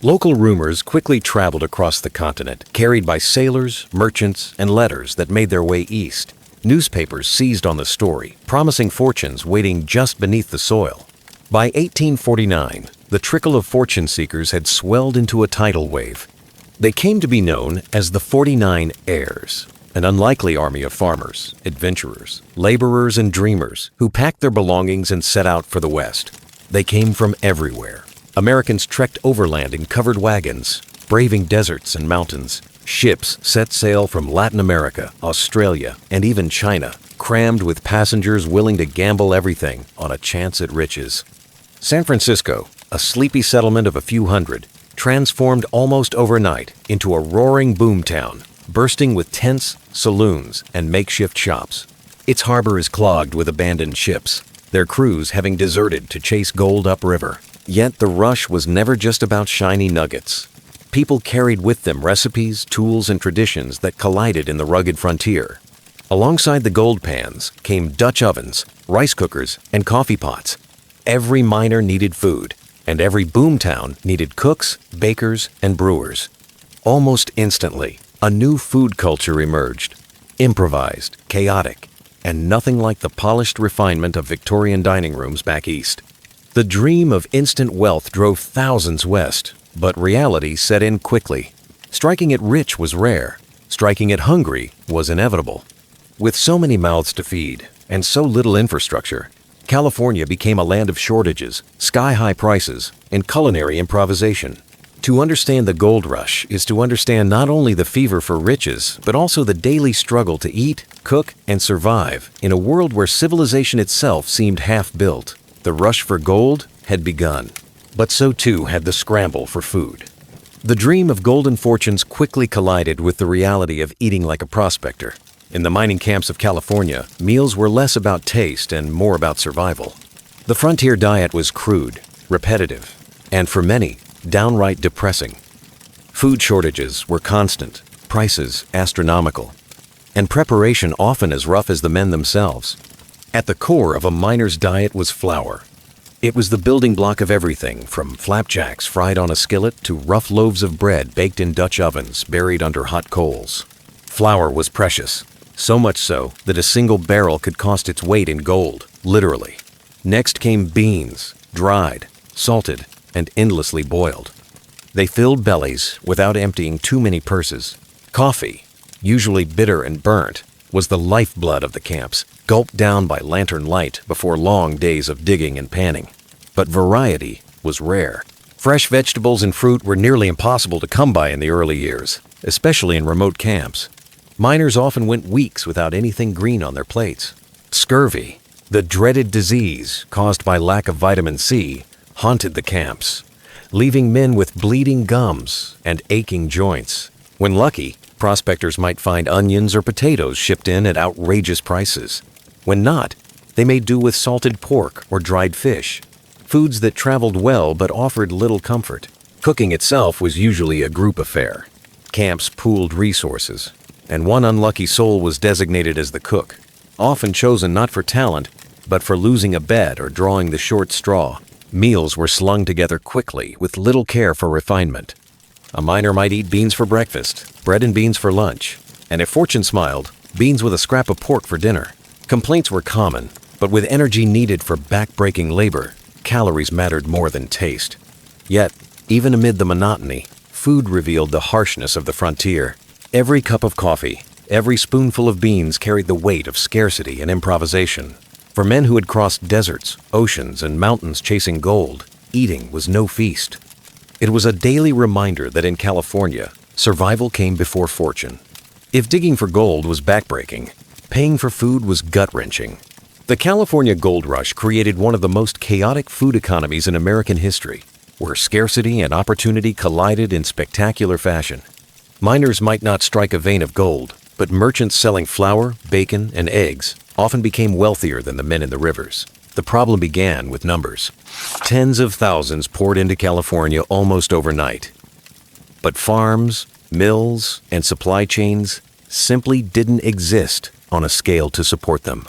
Local rumors quickly traveled across the continent, carried by sailors, merchants, and letters that made their way east. Newspapers seized on the story, promising fortunes waiting just beneath the soil. By 1849, the trickle of fortune seekers had swelled into a tidal wave. They came to be known as the 49 Heirs, an unlikely army of farmers, adventurers, laborers, and dreamers who packed their belongings and set out for the West. They came from everywhere. Americans trekked overland in covered wagons, braving deserts and mountains. Ships set sail from Latin America, Australia, and even China, crammed with passengers willing to gamble everything on a chance at riches. San Francisco, a sleepy settlement of a few hundred, transformed almost overnight into a roaring boomtown, bursting with tents, saloons, and makeshift shops. Its harbor is clogged with abandoned ships, their crews having deserted to chase gold upriver. Yet the rush was never just about shiny nuggets. People carried with them recipes, tools, and traditions that collided in the rugged frontier. Alongside the gold pans came Dutch ovens, rice cookers, and coffee pots. Every miner needed food, and every boomtown needed cooks, bakers, and brewers. Almost instantly, a new food culture emerged, improvised, chaotic, and nothing like the polished refinement of Victorian dining rooms back east. The dream of instant wealth drove thousands west, but reality set in quickly. Striking it rich was rare. Striking it hungry was inevitable. With so many mouths to feed and so little infrastructure, California became a land of shortages, sky-high prices, and culinary improvisation. To understand the gold rush is to understand not only the fever for riches, but also the daily struggle to eat, cook, and survive in a world where civilization itself seemed half-built. The rush for gold had begun, but so too had the scramble for food. The dream of golden fortunes quickly collided with the reality of eating like a prospector. In the mining camps of California, meals were less about taste and more about survival. The frontier diet was crude, repetitive, and for many, downright depressing. Food shortages were constant, prices astronomical, and preparation often as rough as the men themselves. At the core of a miner's diet was flour. It was the building block of everything from flapjacks fried on a skillet to rough loaves of bread baked in Dutch ovens buried under hot coals. Flour was precious, so much so that a single barrel could cost its weight in gold, literally. Next came beans, dried, salted, and endlessly boiled. They filled bellies without emptying too many purses. Coffee, usually bitter and burnt, was the lifeblood of the camps, gulped down by lantern light before long days of digging and panning. But variety was rare. Fresh vegetables and fruit were nearly impossible to come by in the early years, especially in remote camps. Miners often went weeks without anything green on their plates. Scurvy, the dreaded disease caused by lack of vitamin C, haunted the camps, leaving men with bleeding gums and aching joints. When lucky, prospectors might find onions or potatoes shipped in at outrageous prices. When not, they made do with salted pork or dried fish, foods that traveled well but offered little comfort. Cooking itself was usually a group affair. Camps pooled resources, and one unlucky soul was designated as the cook, often chosen not for talent, but for losing a bet or drawing the short straw. Meals were slung together quickly with little care for refinement. A miner might eat beans for breakfast, bread and beans for lunch, and if fortune smiled, beans with a scrap of pork for dinner. Complaints were common, but with energy needed for back-breaking labor, calories mattered more than taste. Yet, even amid the monotony, food revealed the harshness of the frontier. Every cup of coffee, every spoonful of beans carried the weight of scarcity and improvisation. For men who had crossed deserts, oceans, and mountains chasing gold, eating was no feast. It was a daily reminder that in California, survival came before fortune. If digging for gold was backbreaking, paying for food was gut-wrenching. The California gold rush created one of the most chaotic food economies in American history, where scarcity and opportunity collided in spectacular fashion. Miners might not strike a vein of gold, but merchants selling flour, bacon, and eggs often became wealthier than the men in the rivers. The problem began with numbers. Tens of thousands poured into California almost overnight. But farms, mills, and supply chains simply didn't exist on a scale to support them.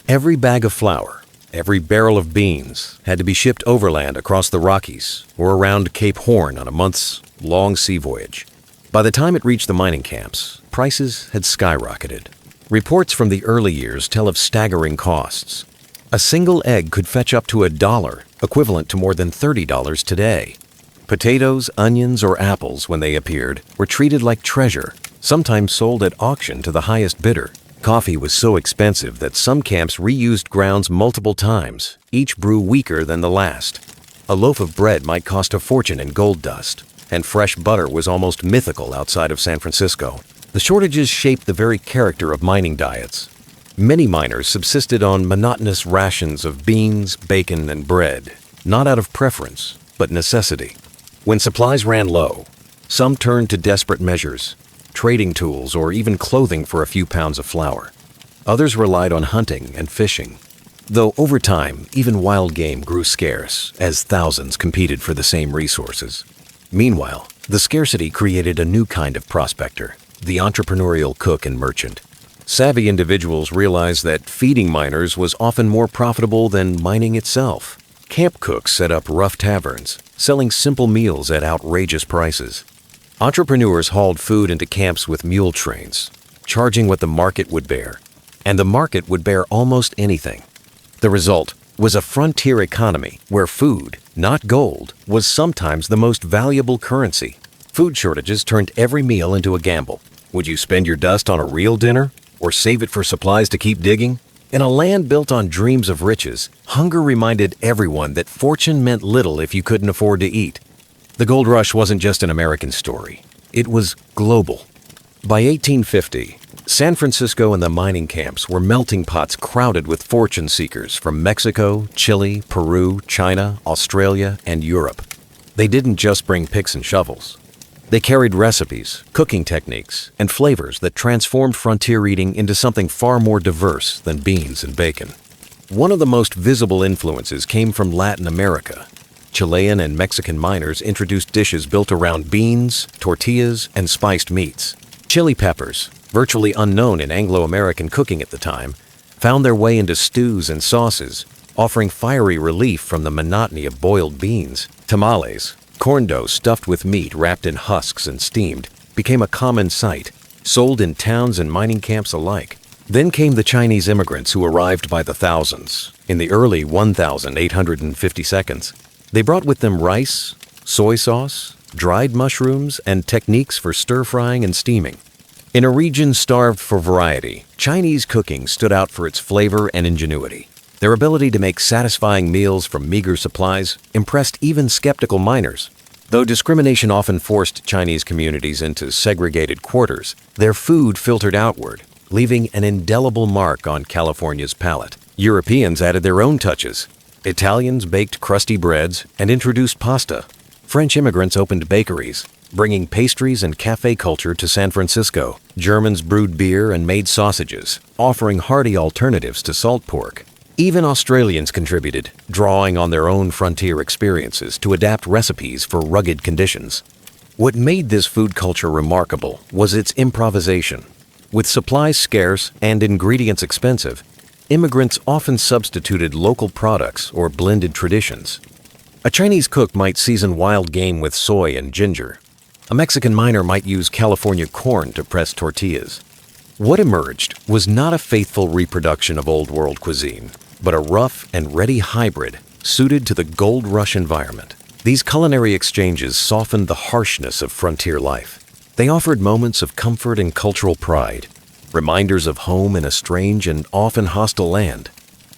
Every bag of flour, every barrel of beans had to be shipped overland across the Rockies or around Cape Horn on a months-long sea voyage. By the time it reached the mining camps, prices had skyrocketed. Reports from the early years tell of staggering costs. A single egg could fetch up to $1, equivalent to more than $30 today. Potatoes, onions, or apples, when they appeared, were treated like treasure, sometimes sold at auction to the highest bidder. Coffee was so expensive that some camps reused grounds multiple times, each brew weaker than the last. A loaf of bread might cost a fortune in gold dust, and fresh butter was almost mythical outside of San Francisco. The shortages shaped the very character of mining diets. Many miners subsisted on monotonous rations of beans, bacon, and bread, not out of preference, but necessity. When supplies ran low, some turned to desperate measures, trading tools, or even clothing for a few pounds of flour. Others relied on hunting and fishing, though over time, even wild game grew scarce as thousands competed for the same resources. Meanwhile, the scarcity created a new kind of prospector, the entrepreneurial cook and merchant. Savvy individuals realized that feeding miners was often more profitable than mining itself. Camp cooks set up rough taverns, selling simple meals at outrageous prices. Entrepreneurs hauled food into camps with mule trains, charging what the market would bear, and the market would bear almost anything. The result was a frontier economy where food, not gold, was sometimes the most valuable currency. Food shortages turned every meal into a gamble. Would you spend your dust on a real dinner? Or save it for supplies to keep digging? In a land built on dreams of riches, hunger reminded everyone that fortune meant little if you couldn't afford to eat. The gold rush wasn't just an American story. It was global. By 1850, San Francisco and the mining camps were melting pots crowded with fortune seekers from Mexico, Chile, Peru, China, Australia, and Europe. They didn't just bring picks and shovels. They carried recipes, cooking techniques, and flavors that transformed frontier eating into something far more diverse than beans and bacon. One of the most visible influences came from Latin America. Chilean and Mexican miners introduced dishes built around beans, tortillas, and spiced meats. Chili peppers, virtually unknown in Anglo-American cooking at the time, found their way into stews and sauces, offering fiery relief from the monotony of boiled beans. Tamales, corn dough stuffed with meat wrapped in husks and steamed, became a common sight, sold in towns and mining camps alike. Then came the Chinese immigrants who arrived by the thousands. In the early 1852, they brought with them rice, soy sauce, dried mushrooms, and techniques for stir-frying and steaming. In a region starved for variety, Chinese cooking stood out for its flavor and ingenuity. Their ability to make satisfying meals from meager supplies impressed even skeptical miners. Though discrimination often forced Chinese communities into segregated quarters, their food filtered outward, leaving an indelible mark on California's palate. Europeans added their own touches. Italians baked crusty breads and introduced pasta. French immigrants opened bakeries, bringing pastries and cafe culture to San Francisco. Germans brewed beer and made sausages, offering hearty alternatives to salt pork. Even Australians contributed, drawing on their own frontier experiences to adapt recipes for rugged conditions. What made this food culture remarkable was its improvisation. With supplies scarce and ingredients expensive, immigrants often substituted local products or blended traditions. A Chinese cook might season wild game with soy and ginger. A Mexican miner might use California corn to press tortillas. What emerged was not a faithful reproduction of Old World cuisine, but a rough and ready hybrid suited to the gold rush environment. These culinary exchanges softened the harshness of frontier life. They offered moments of comfort and cultural pride, reminders of home in a strange and often hostile land.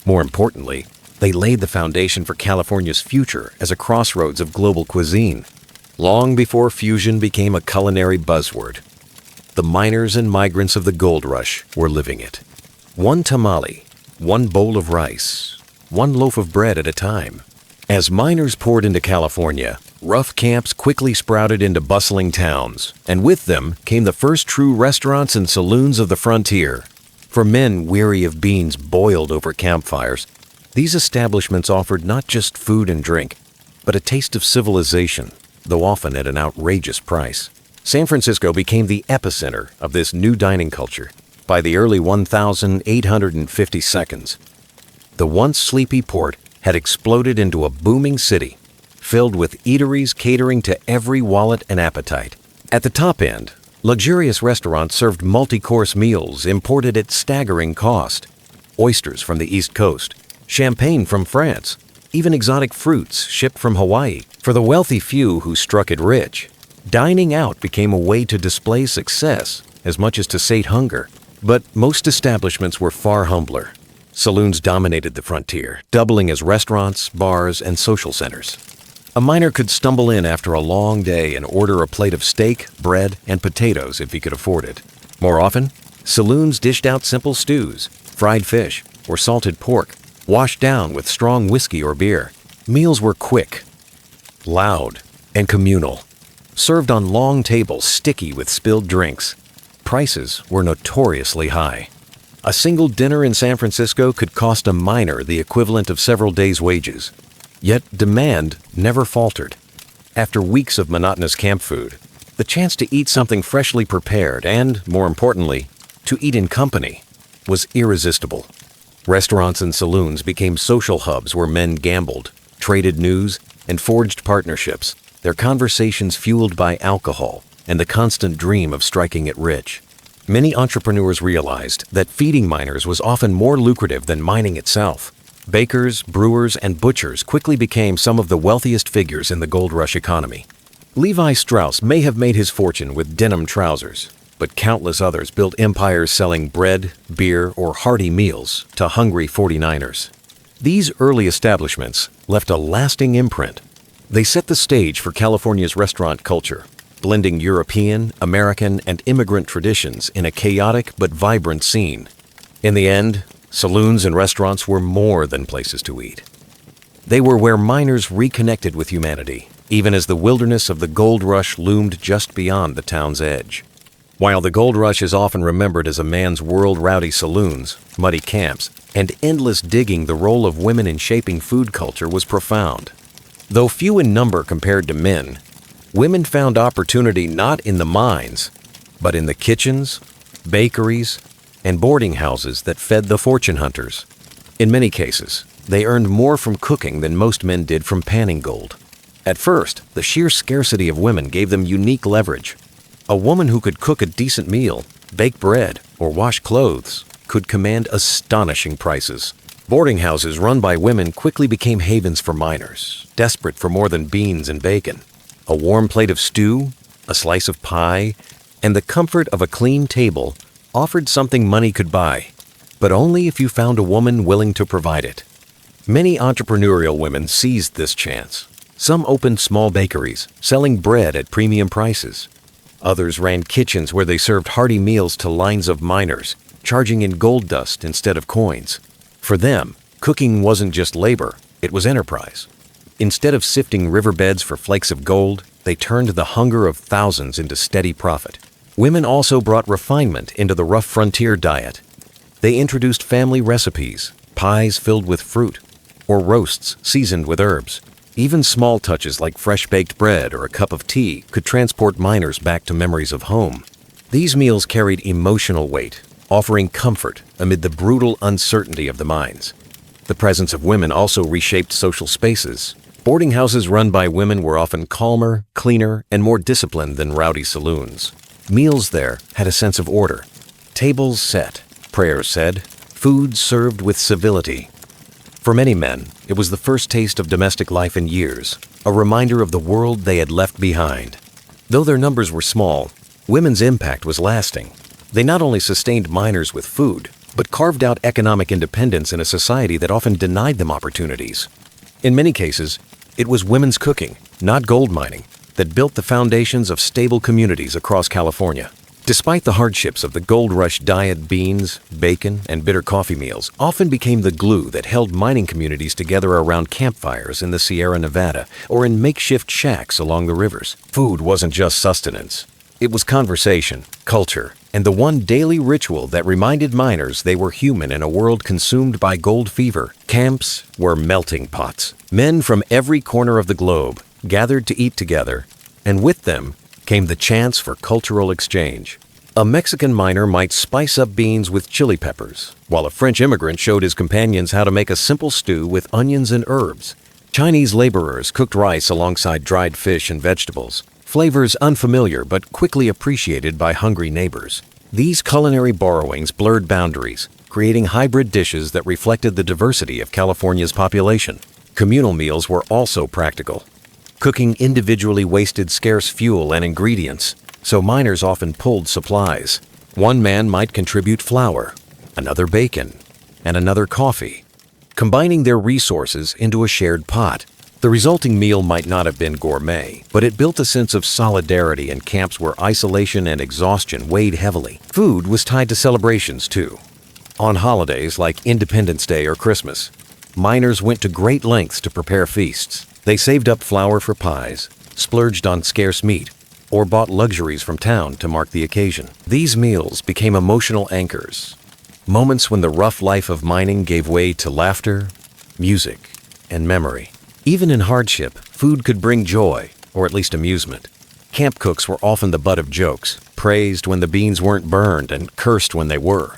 More importantly, they laid the foundation for California's future as a crossroads of global cuisine. Long before fusion became a culinary buzzword, the miners and migrants of the gold rush were living it. One tamale, one bowl of rice, one loaf of bread at a time. As miners poured into California, rough camps quickly sprouted into bustling towns, and with them came the first true restaurants and saloons of the frontier. For men weary of beans boiled over campfires, these establishments offered not just food and drink, but a taste of civilization, though often at an outrageous price. San Francisco became the epicenter of this new dining culture. By the early 1852, the once sleepy port had exploded into a booming city, filled with eateries catering to every wallet and appetite. At the top end, luxurious restaurants served multi-course meals imported at staggering cost. Oysters from the East Coast, champagne from France, even exotic fruits shipped from Hawaii. For the wealthy few who struck it rich, dining out became a way to display success as much as to sate hunger. But most establishments were far humbler. Saloons dominated the frontier, doubling as restaurants, bars, and social centers. A miner could stumble in after a long day and order a plate of steak, bread, and potatoes if he could afford it. More often, saloons dished out simple stews, fried fish, or salted pork, washed down with strong whiskey or beer. Meals were quick, loud, and communal, served on long tables sticky with spilled drinks. Prices were notoriously high. A single dinner in San Francisco could cost a miner the equivalent of several days' wages. Yet demand never faltered. After weeks of monotonous camp food, the chance to eat something freshly prepared and, more importantly, to eat in company was irresistible. Restaurants and saloons became social hubs where men gambled, traded news, and forged partnerships, their conversations fueled by alcohol and the constant dream of striking it rich. Many entrepreneurs realized that feeding miners was often more lucrative than mining itself. Bakers, brewers, and butchers quickly became some of the wealthiest figures in the gold rush economy. Levi Strauss may have made his fortune with denim trousers, but countless others built empires selling bread, beer, or hearty meals to hungry 49ers. These early establishments left a lasting imprint. They set the stage for California's restaurant culture, blending European, American, and immigrant traditions in a chaotic but vibrant scene. In the end, saloons and restaurants were more than places to eat. They were where miners reconnected with humanity, even as the wilderness of the gold rush loomed just beyond the town's edge. While the gold rush is often remembered as a man's world, rowdy saloons, muddy camps, and endless digging, the role of women in shaping food culture was profound. Though few in number compared to men, women found opportunity not in the mines, but in the kitchens, bakeries, and boarding houses that fed the fortune hunters. In many cases, they earned more from cooking than most men did from panning gold. At first, the sheer scarcity of women gave them unique leverage. A woman who could cook a decent meal, bake bread, or wash clothes could command astonishing prices. Boarding houses run by women quickly became havens for miners, desperate for more than beans and bacon. A warm plate of stew, a slice of pie, and the comfort of a clean table offered something money could buy, but only if you found a woman willing to provide it. Many entrepreneurial women seized this chance. Some opened small bakeries, selling bread at premium prices. Others ran kitchens where they served hearty meals to lines of miners, charging in gold dust instead of coins. For them, cooking wasn't just labor, it was enterprise. Instead of sifting riverbeds for flakes of gold, they turned the hunger of thousands into steady profit. Women also brought refinement into the rough frontier diet. They introduced family recipes, pies filled with fruit, or roasts seasoned with herbs. Even small touches like fresh-baked bread or a cup of tea could transport miners back to memories of home. These meals carried emotional weight, offering comfort amid the brutal uncertainty of the mines. The presence of women also reshaped social spaces. Boarding houses run by women were often calmer, cleaner, and more disciplined than rowdy saloons. Meals there had a sense of order. Tables set, prayers said, food served with civility. For many men, it was the first taste of domestic life in years, a reminder of the world they had left behind. Though their numbers were small, women's impact was lasting. They not only sustained miners with food, but carved out economic independence in a society that often denied them opportunities. In many cases, it was women's cooking, not gold mining, that built the foundations of stable communities across California. Despite the hardships of the gold rush diet, beans, bacon, and bitter coffee meals often became the glue that held mining communities together around campfires in the Sierra Nevada or in makeshift shacks along the rivers. Food wasn't just sustenance. It was conversation, culture, and the one daily ritual that reminded miners they were human in a world consumed by gold fever. Camps were melting pots. Men from every corner of the globe gathered to eat together, and with them came the chance for cultural exchange. A Mexican miner might spice up beans with chili peppers, while a French immigrant showed his companions how to make a simple stew with onions and herbs. Chinese laborers cooked rice alongside dried fish and vegetables, flavors unfamiliar but quickly appreciated by hungry neighbors. These culinary borrowings blurred boundaries, creating hybrid dishes that reflected the diversity of California's population. Communal meals were also practical. Cooking individually wasted scarce fuel and ingredients, so miners often pulled supplies. One man might contribute flour, another bacon, and another coffee, combining their resources into a shared pot. The resulting meal might not have been gourmet, but it built a sense of solidarity in camps where isolation and exhaustion weighed heavily. Food was tied to celebrations, too. On holidays like Independence Day or Christmas, miners went to great lengths to prepare feasts. They saved up flour for pies, splurged on scarce meat, or bought luxuries from town to mark the occasion. These meals became emotional anchors, moments when the rough life of mining gave way to laughter, music, and memory. Even in hardship, food could bring joy, or at least amusement. Camp cooks were often the butt of jokes, praised when the beans weren't burned and cursed when they were.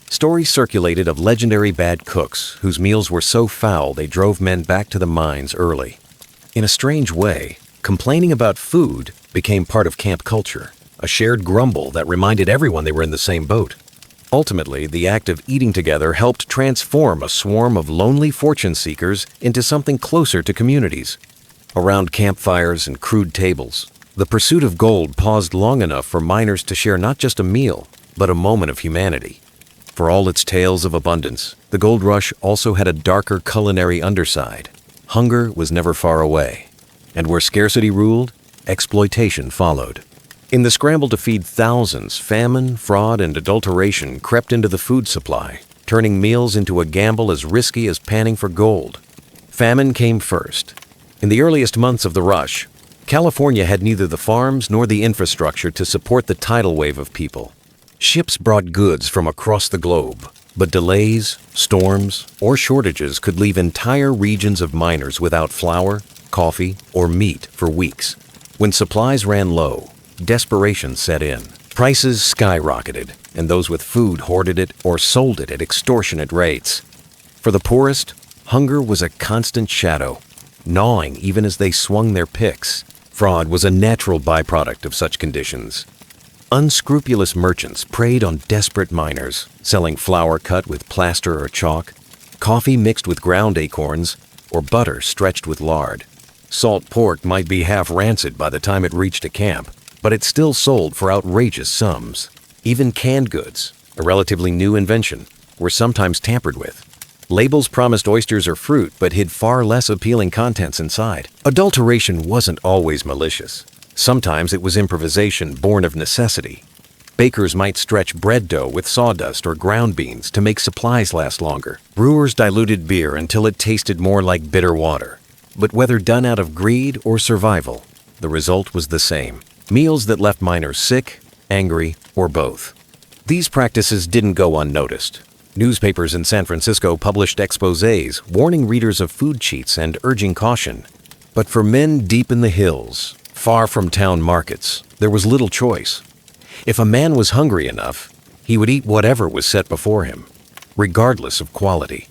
Stories circulated of legendary bad cooks whose meals were so foul they drove men back to the mines early. In a strange way, complaining about food became part of camp culture, a shared grumble that reminded everyone they were in the same boat. Ultimately, the act of eating together helped transform a swarm of lonely fortune seekers into something closer to communities. Around campfires and crude tables, the pursuit of gold paused long enough for miners to share not just a meal, but a moment of humanity. For all its tales of abundance, the gold rush also had a darker culinary underside. Hunger was never far away, and where scarcity ruled, exploitation followed. In the scramble to feed thousands, famine, fraud, and adulteration crept into the food supply, turning meals into a gamble as risky as panning for gold. Famine came first. In the earliest months of the rush, California had neither the farms nor the infrastructure to support the tidal wave of people. Ships brought goods from across the globe, but delays, storms, or shortages could leave entire regions of miners without flour, coffee, or meat for weeks. When supplies ran low, desperation set in. Prices skyrocketed, and those with food hoarded it or sold it at extortionate rates. For the poorest, hunger was a constant shadow, gnawing even as they swung their picks. Fraud was a natural byproduct of such conditions. Unscrupulous merchants preyed on desperate miners, selling flour cut with plaster or chalk, coffee mixed with ground acorns, or butter stretched with lard. Salt pork might be half rancid by the time it reached a camp, but it still sold for outrageous sums. Even canned goods, a relatively new invention, were sometimes tampered with. Labels promised oysters or fruit but hid far less appealing contents inside. Adulteration wasn't always malicious. Sometimes it was improvisation born of necessity. Bakers might stretch bread dough with sawdust or ground beans to make supplies last longer. Brewers diluted beer until it tasted more like bitter water. But whether done out of greed or survival, the result was the same. Meals that left miners sick, angry, or both. These practices didn't go unnoticed. Newspapers in San Francisco published exposés warning readers of food cheats and urging caution. But for men deep in the hills, far from town markets, there was little choice. If a man was hungry enough, he would eat whatever was set before him, regardless of quality.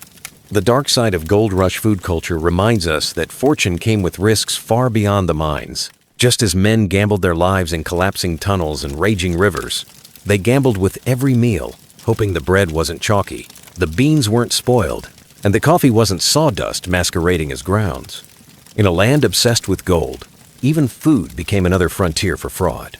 The dark side of gold rush food culture reminds us that fortune came with risks far beyond the mines. Just as men gambled their lives in collapsing tunnels and raging rivers, they gambled with every meal, hoping the bread wasn't chalky, the beans weren't spoiled, and the coffee wasn't sawdust masquerading as grounds. In a land obsessed with gold, even food became another frontier for fraud.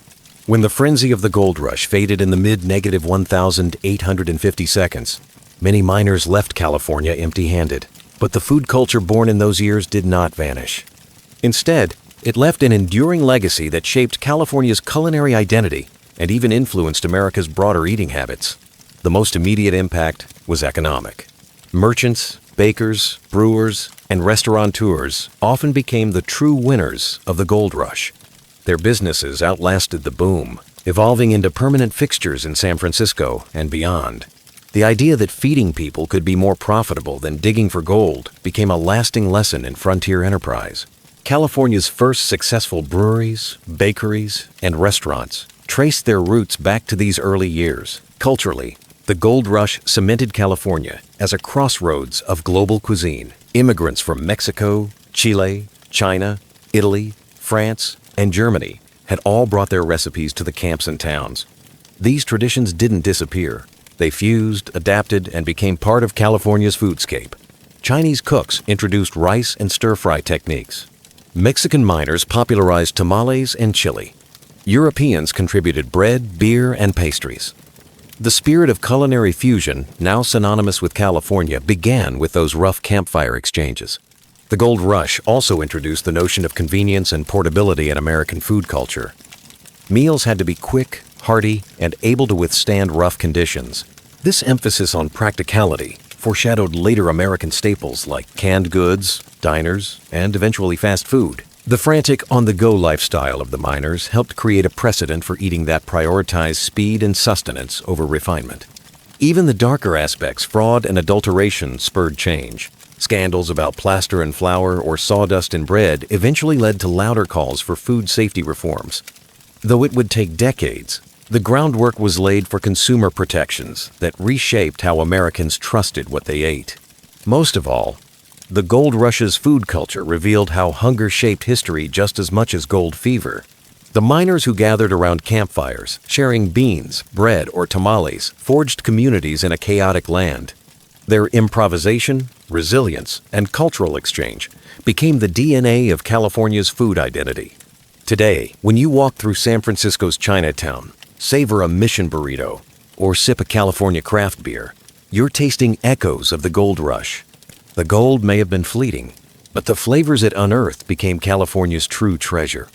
When the frenzy of the gold rush faded in the mid-1,850 seconds, many miners left California empty-handed. But the food culture born in those years did not vanish. Instead, it left an enduring legacy that shaped California's culinary identity and even influenced America's broader eating habits. The most immediate impact was economic. Merchants, bakers, brewers, and restaurateurs often became the true winners of the gold rush. Their businesses outlasted the boom, evolving into permanent fixtures in San Francisco and beyond. The idea that feeding people could be more profitable than digging for gold became a lasting lesson in frontier enterprise. California's first successful breweries, bakeries, and restaurants traced their roots back to these early years. Culturally, the gold rush cemented California as a crossroads of global cuisine. Immigrants from Mexico, Chile, China, Italy, France, and Germany had all brought their recipes to the camps and towns. These traditions didn't disappear. They fused, adapted, and became part of California's foodscape. Chinese cooks introduced rice and stir-fry techniques. Mexican miners popularized tamales and chili. Europeans contributed bread, beer, and pastries. The spirit of culinary fusion, now synonymous with California, began with those rough campfire exchanges. The gold rush also introduced the notion of convenience and portability in American food culture. Meals had to be quick, hearty, and able to withstand rough conditions. This emphasis on practicality foreshadowed later American staples like canned goods, diners, and eventually fast food. The frantic on-the-go lifestyle of the miners helped create a precedent for eating that prioritized speed and sustenance over refinement. Even the darker aspects, fraud and adulteration, spurred change. Scandals about plaster in flour or sawdust in bread eventually led to louder calls for food safety reforms. Though it would take decades, the groundwork was laid for consumer protections that reshaped how Americans trusted what they ate. Most of all, the gold rush's food culture revealed how hunger shaped history just as much as gold fever. The miners who gathered around campfires, sharing beans, bread, or tamales, forged communities in a chaotic land. Their improvisation, resilience, and cultural exchange became the DNA of California's food identity. Today, when you walk through San Francisco's Chinatown, savor a Mission burrito, or sip a California craft beer, you're tasting echoes of the gold rush. The gold may have been fleeting, but the flavors it unearthed became California's true treasure.